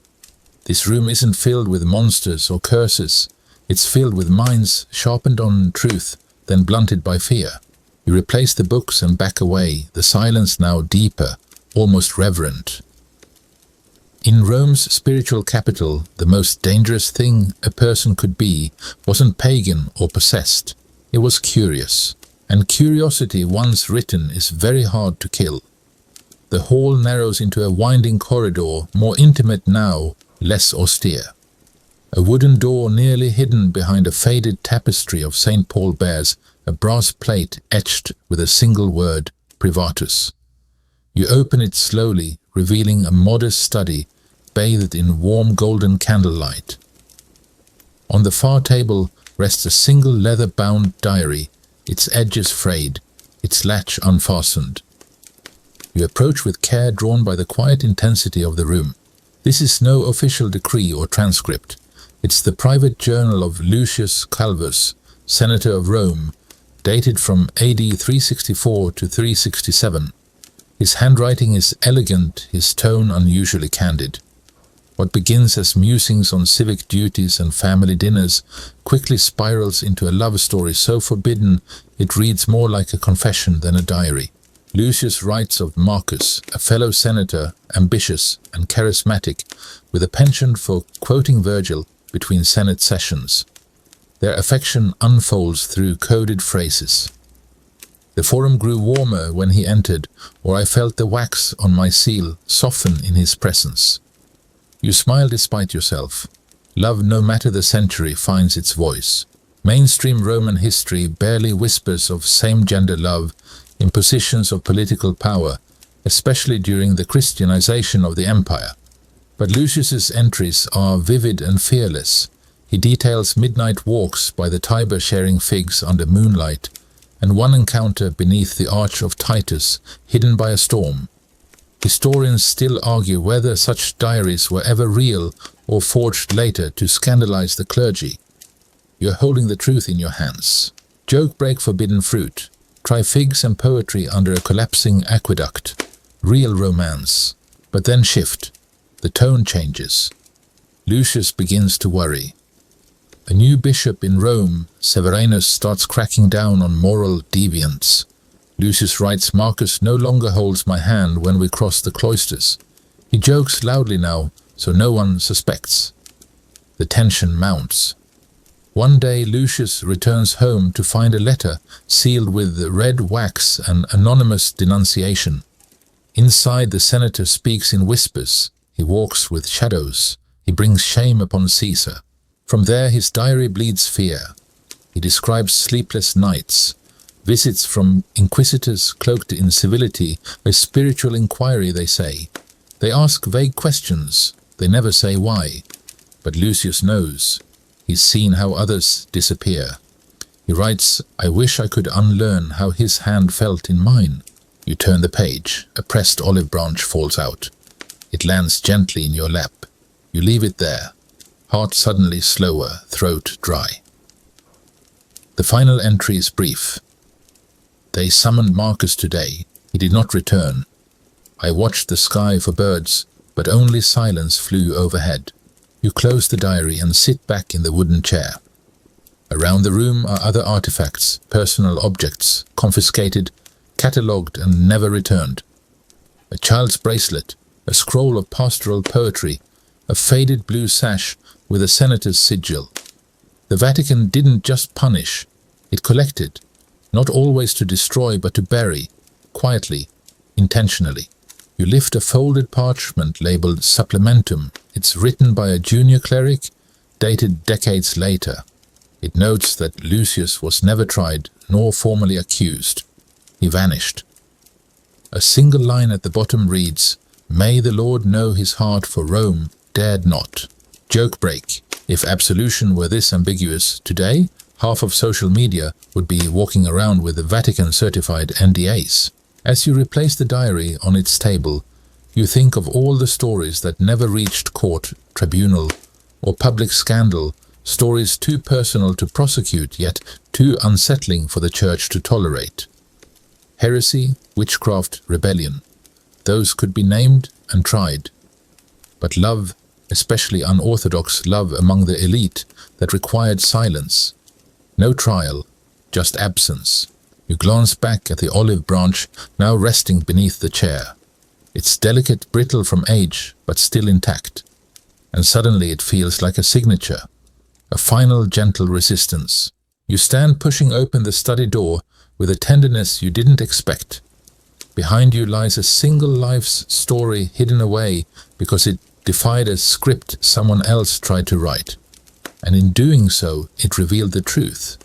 This room isn't filled with monsters or curses. It's filled with minds sharpened on truth, then blunted by fear. You replace the books and back away, the silence now deeper, almost reverent. In Rome's spiritual capital, the most dangerous thing a person could be wasn't pagan or possessed. It was curious. And curiosity, once written, is very hard to kill. The hall narrows into a winding corridor, more intimate now, less austere. A wooden door nearly hidden behind a faded tapestry of St. Paul bears a brass plate etched with a single word, Privatus. You open it slowly, revealing a modest study bathed in warm golden candlelight. On the far table rests a single leather-bound diary, its edges frayed, its latch unfastened. You approach with care, drawn by the quiet intensity of the room. This is no official decree or transcript. It's the private journal of Lucius Calvus, Senator of Rome, dated from AD 364 to 367. His handwriting is elegant, his tone unusually candid. What begins as musings on civic duties and family dinners quickly spirals into a love story so forbidden it reads more like a confession than a diary. Lucius writes of Marcus, a fellow senator, ambitious and charismatic, with a penchant for quoting Virgil between Senate sessions. Their affection unfolds through coded phrases. The forum grew warmer when he entered, or I felt the wax on my seal soften in his presence. You smile despite yourself. Love, no matter the century, finds its voice. Mainstream Roman history barely whispers of same-gender love in positions of political power, especially during the Christianization of the empire. But Lucius's entries are vivid and fearless. He details midnight walks by the Tiber sharing figs under moonlight, and one encounter beneath the Arch of Titus, hidden by a storm. Historians still argue whether such diaries were ever real or forged later to scandalize the clergy. You're holding the truth in your hands. Joke break forbidden fruit. Try figs and poetry under a collapsing aqueduct. Real romance. But then shift. The tone changes. Lucius begins to worry. A new bishop in Rome, Severinus, starts cracking down on moral deviants. Lucius writes, Marcus no longer holds my hand when we cross the cloisters. He jokes loudly now, so no one suspects. The tension mounts. One day Lucius returns home to find a letter sealed with red wax and anonymous denunciation. Inside, the senator speaks in whispers. He walks with shadows. He brings shame upon Caesar. From there his diary bleeds fear. He describes sleepless nights, visits from inquisitors cloaked in civility, a spiritual inquiry, they say. They ask vague questions. They never say why. But Lucius knows. He's seen how others disappear. He writes, I wish I could unlearn how his hand felt in mine. You turn the page. A pressed olive branch falls out. It lands gently in your lap. You leave it there. Heart suddenly slower, throat dry. The final entry is brief. They summoned Marcus today. He did not return. I watched the sky for birds, but only silence flew overhead. You close the diary and sit back in the wooden chair. Around the room are other artifacts, personal objects, confiscated, catalogued and never returned. A child's bracelet, a scroll of pastoral poetry, a faded blue sash with a senator's sigil. The Vatican didn't just punish, it collected, not always to destroy but to bury, quietly, intentionally. You lift a folded parchment labeled Supplementum. It's written by a junior cleric, dated decades later. It notes that Lucius was never tried nor formally accused. He vanished. A single line at the bottom reads, May the Lord know his heart for Rome dared not. Joke break. If absolution were this ambiguous, today, half of social media would be walking around with the Vatican-certified NDAs. As you replace the diary on its table, you think of all the stories that never reached court, tribunal, or public scandal, stories too personal to prosecute, yet too unsettling for the Church to tolerate. Heresy, witchcraft, rebellion. Those could be named and tried. But love, especially unorthodox love among the elite, that required silence. No trial, just absence. You glance back at the olive branch, now resting beneath the chair. It's delicate, brittle from age, but still intact. And suddenly it feels like a signature, a final gentle resistance. You stand pushing open the study door with a tenderness you didn't expect. Behind you lies a single life's story hidden away because it defied a script someone else tried to write. And in doing so, it revealed the truth.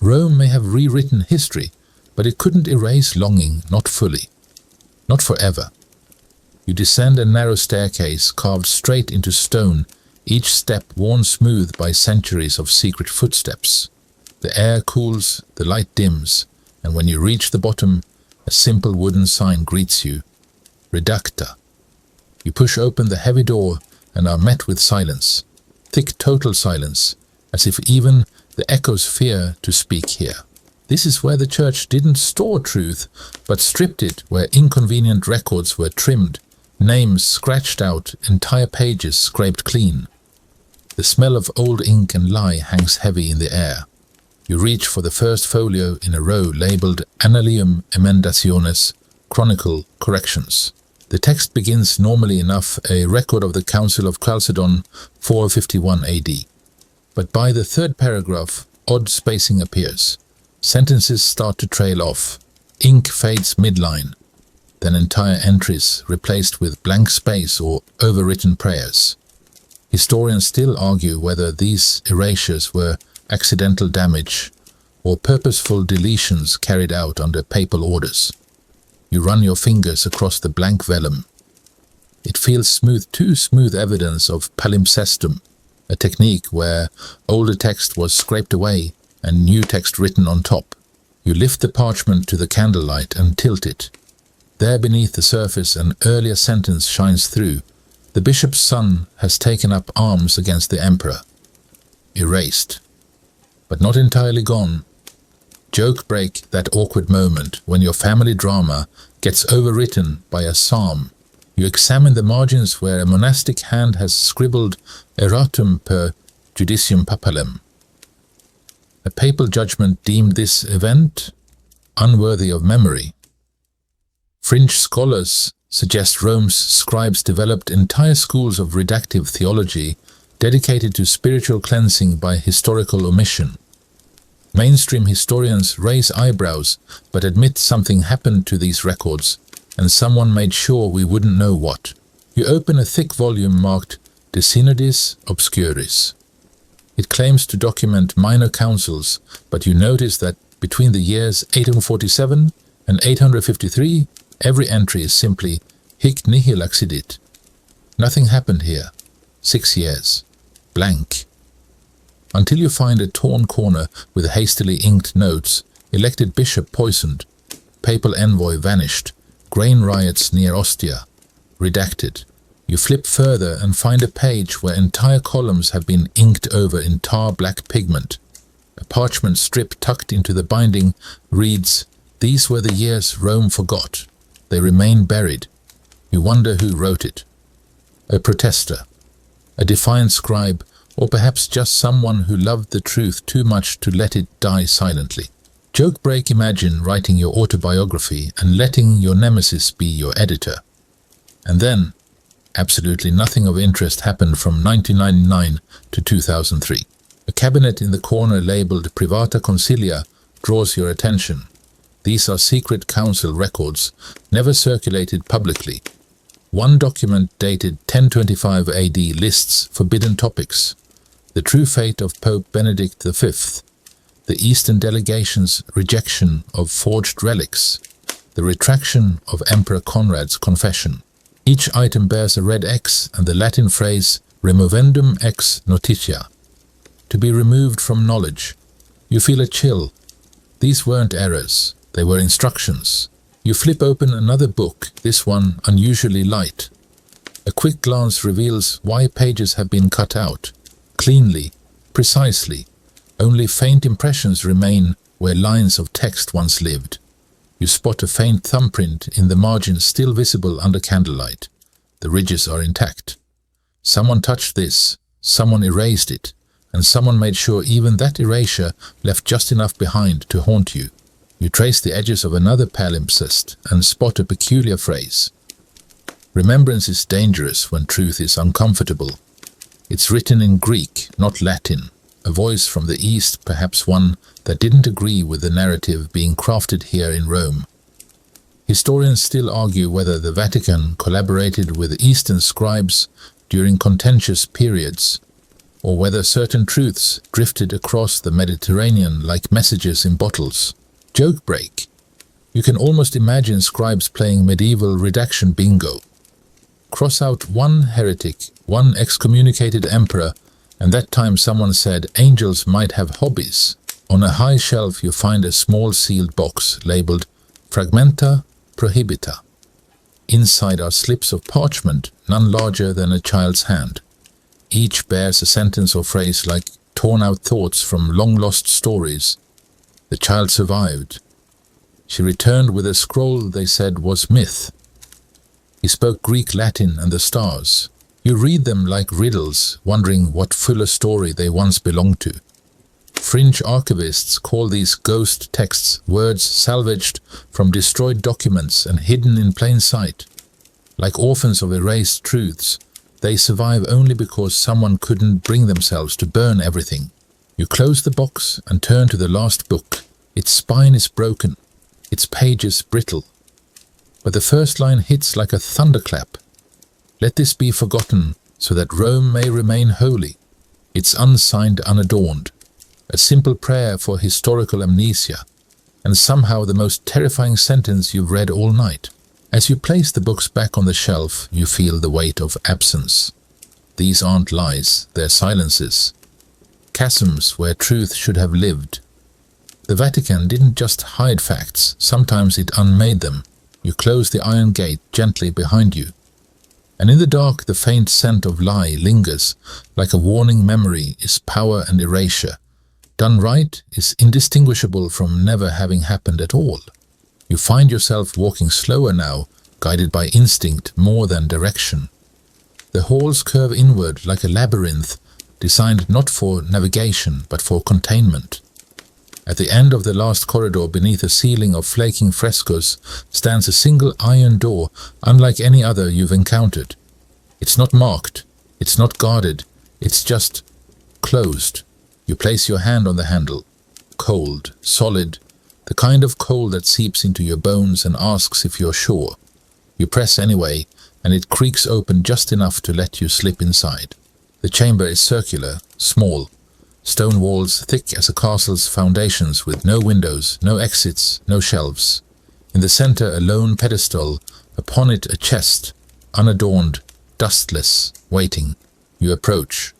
Rome may have rewritten history, but it couldn't erase longing, not fully, not forever. You descend a narrow staircase carved straight into stone, each step worn smooth by centuries of secret footsteps. The air cools, the light dims, and when you reach the bottom, a simple wooden sign greets you, Reducta. You push open the heavy door and are met with silence, thick total silence, as if even the echoes fear to speak here. This is where the Church didn't store truth, but stripped it, where inconvenient records were trimmed, names scratched out, entire pages scraped clean. The smell of old ink and lie hangs heavy in the air. You reach for the first folio in a row labeled Annalium Emendationes, Chronicle Corrections. The text begins normally enough, a record of the Council of Chalcedon, 451 AD. But by the third paragraph, odd spacing appears. Sentences start to trail off. Ink fades midline. Then entire entries replaced with blank space or overwritten prayers. Historians still argue whether these erasures were accidental damage, or purposeful deletions carried out under papal orders. You run your fingers across the blank vellum. It feels smooth, too smooth evidence of palimpsestum, a technique where older text was scraped away and new text written on top. You lift the parchment to the candlelight and tilt it. There beneath the surface an earlier sentence shines through. The bishop's son has taken up arms against the emperor. Erased. But not entirely gone. Joke break that awkward moment when your family drama gets overwritten by a psalm. You examine the margins where a monastic hand has scribbled erratum per judicium papalem. A papal judgment deemed this event unworthy of memory. Fringe scholars suggest Rome's scribes developed entire schools of redactive theology dedicated to spiritual cleansing by historical omission. Mainstream historians raise eyebrows but admit something happened to these records, and someone made sure we wouldn't know what. You open a thick volume marked De Synodis Obscuris. It claims to document minor councils, but you notice that between the years 847 and 853, every entry is simply hic nihil accidit. Nothing happened here. 6 years. Blank. Until you find a torn corner with hastily inked notes, elected bishop poisoned, papal envoy vanished, grain riots near Ostia, redacted. You flip further and find a page where entire columns have been inked over in tar black pigment. A parchment strip tucked into the binding reads, "These were the years Rome forgot. They remain buried." You wonder who wrote it. A protester, a defiant scribe, or perhaps just someone who loved the truth too much to let it die silently. Joke break, imagine writing your autobiography and letting your nemesis be your editor. And then, absolutely nothing of interest happened from 1999 to 2003. A cabinet in the corner labeled Privata Consilia draws your attention. These are secret council records, never circulated publicly. One document dated 1025 AD lists forbidden topics: the true fate of Pope Benedict V, the Eastern delegation's rejection of forged relics, the retraction of Emperor Conrad's confession. Each item bears a red X and the Latin phrase removendum ex notitia, to be removed from knowledge. You feel a chill. These weren't errors, they were instructions. You flip open another book, this one unusually light. A quick glance reveals why pages have been cut out. Cleanly, precisely. Only faint impressions remain where lines of text once lived. You spot a faint thumbprint in the margin still visible under candlelight. The ridges are intact. Someone touched this, someone erased it, and someone made sure even that erasure left just enough behind to haunt you. You trace the edges of another palimpsest and spot a peculiar phrase. Remembrance is dangerous when truth is uncomfortable. It's written in Greek, not Latin, a voice from the East, perhaps one that didn't agree with the narrative being crafted here in Rome. Historians still argue whether the Vatican collaborated with Eastern scribes during contentious periods, or whether certain truths drifted across the Mediterranean like messages in bottles. Joke break. You can almost imagine scribes playing medieval redaction bingo. Cross out one heretic, one excommunicated emperor, and that time someone said angels might have hobbies. On a high shelf you find a small sealed box labeled Fragmenta Prohibita. Inside are slips of parchment, none larger than a child's hand. Each bears a sentence or phrase like torn-out thoughts from long-lost stories. The child survived. She returned with a scroll they said was myth. He spoke Greek, Latin, and the stars. You read them like riddles, wondering what fuller story they once belonged to. Fringe archivists call these ghost texts words salvaged from destroyed documents and hidden in plain sight. Like orphans of erased truths, they survive only because someone couldn't bring themselves to burn everything. You close the box and turn to the last book. Its spine is broken, its pages brittle. But the first line hits like a thunderclap. Let this be forgotten, so that Rome may remain holy. It's unsigned, unadorned. a simple prayer for historical amnesia, and somehow the most terrifying sentence you've read all night. As you place the books back on the shelf, you feel the weight of absence. These aren't lies, they're silences. Chasms where truth should have lived. The Vatican didn't just hide facts, sometimes it unmade them. You close the iron gate gently behind you. And in the dark, the faint scent of lie lingers, like a warning memory is power and erasure. Done right is indistinguishable from never having happened at all. You find yourself walking slower now, guided by instinct more than direction. The halls curve inward like a labyrinth, designed not for navigation but for containment. At the end of the last corridor, beneath a ceiling of flaking frescoes, stands a single iron door, unlike any other you've encountered. It's not marked, it's not guarded, it's just closed. You place your hand on the handle. Cold, solid, the kind of cold that seeps into your bones and asks if you're sure. You press anyway, and it creaks open just enough to let you slip inside. The chamber is circular, small. Stone walls thick as a castle's foundations with no windows, no exits, no shelves. In the center a lone pedestal, upon it a chest, unadorned, dustless, waiting. You approach.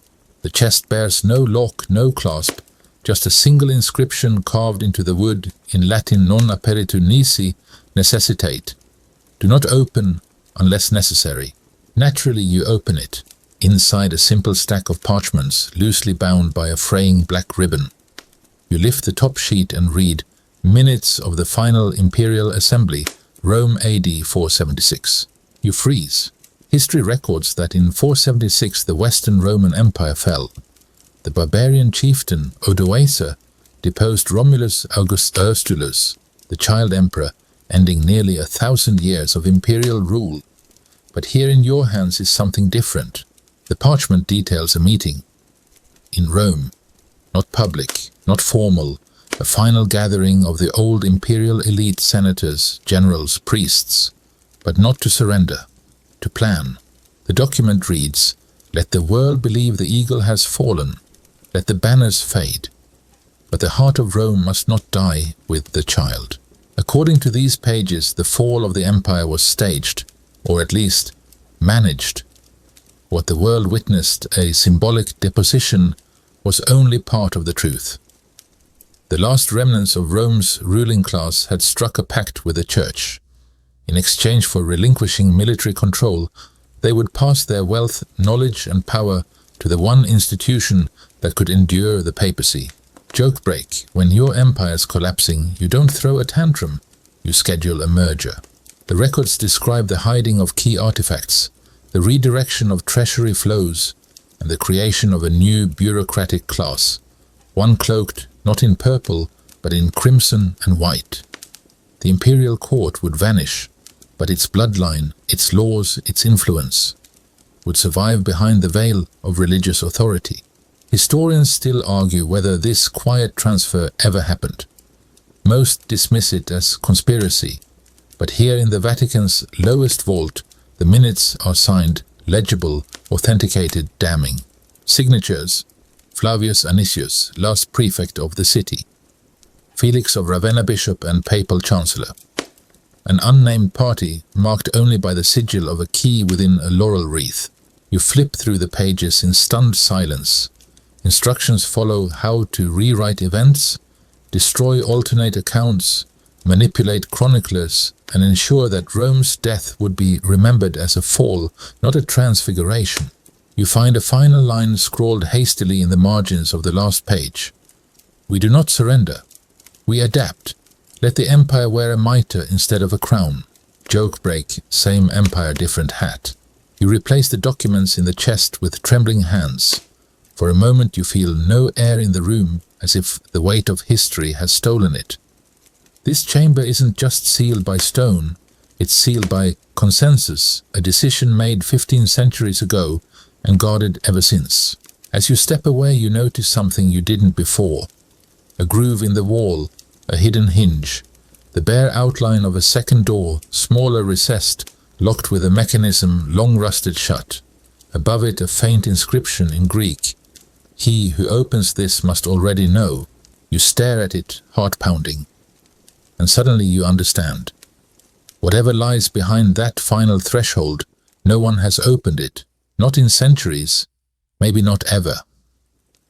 The chest bears no lock, no clasp, just a single inscription carved into the wood in Latin: non aperitu nisi, necessitate. Do not open unless necessary. Naturally you open it. Inside a simple stack of parchments, loosely bound by a fraying black ribbon. You lift the top sheet and read Minutes of the Final Imperial Assembly, Rome AD 476. You freeze. History records that in 476 the Western Roman Empire fell. The barbarian chieftain Odoacer deposed Romulus Augustulus, the child emperor, ending nearly 1,000 years of imperial rule. But here in your hands is something different. The parchment details a meeting in Rome, not public, not formal, a final gathering of the old imperial elite, senators, generals, priests, but not to surrender, to plan. The document reads, "Let the world believe the eagle has fallen, let the banners fade, but the heart of Rome must not die with the child." According to these pages, the fall of the empire was staged, or at least managed. What the world witnessed, a symbolic deposition, was only part of the truth. The last remnants of Rome's ruling class had struck a pact with the Church. In exchange for relinquishing military control, they would pass their wealth, knowledge and power to the one institution that could endure the papacy. Joke break, when your empire's collapsing, you don't throw a tantrum, you schedule a merger. The records describe the hiding of key artifacts, the redirection of treasury flows, and the creation of a new bureaucratic class, one cloaked not in purple, but in crimson and white. The imperial court would vanish, but its bloodline, its laws, its influence would survive behind the veil of religious authority. Historians still argue whether this quiet transfer ever happened. Most dismiss it as conspiracy, but here in the Vatican's lowest vault, the minutes are signed, legible, authenticated, damning. Signatures: Flavius Anicius, last prefect of the city. Felix of Ravenna bishop and papal chancellor. An unnamed party, marked only by the sigil of a key within a laurel wreath. You flip through the pages in stunned silence. Instructions follow how to rewrite events, destroy alternate accounts, manipulate chroniclers, and ensure that Rome's death would be remembered as a fall, not a transfiguration. You find a final line scrawled hastily in the margins of the last page. "We do not surrender. We adapt. Let the empire wear a mitre instead of a crown." Joke break, same empire, different hat. You replace the documents in the chest with trembling hands. For a moment you feel no air in the room, as if the weight of history has stolen it. This chamber isn't just sealed by stone, it's sealed by consensus, a decision made 15 centuries ago and guarded ever since. As you step away, you notice something you didn't before. A groove in the wall, a hidden hinge, the bare outline of a second door, smaller, recessed, locked with a mechanism long rusted shut. Above it a faint inscription in Greek, He who opens this must already know. You stare at it, heart pounding. And suddenly you understand. Whatever lies behind that final threshold, no one has opened it, not in centuries, maybe not ever.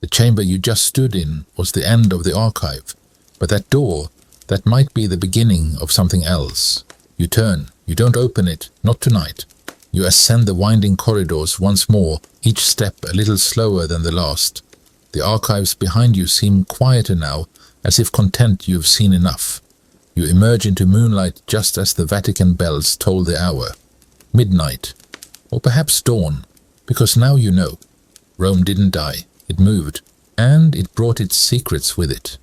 The chamber you just stood in was the end of the archive, but that door, that might be the beginning of something else. You turn, you don't open it, not tonight. You ascend the winding corridors once more, each step a little slower than the last. The archives behind you seem quieter now, as if content you've seen enough. You emerge into moonlight just as the Vatican bells toll the hour. Midnight, or perhaps dawn, because now you know. Rome didn't die, it moved, and it brought its secrets with it.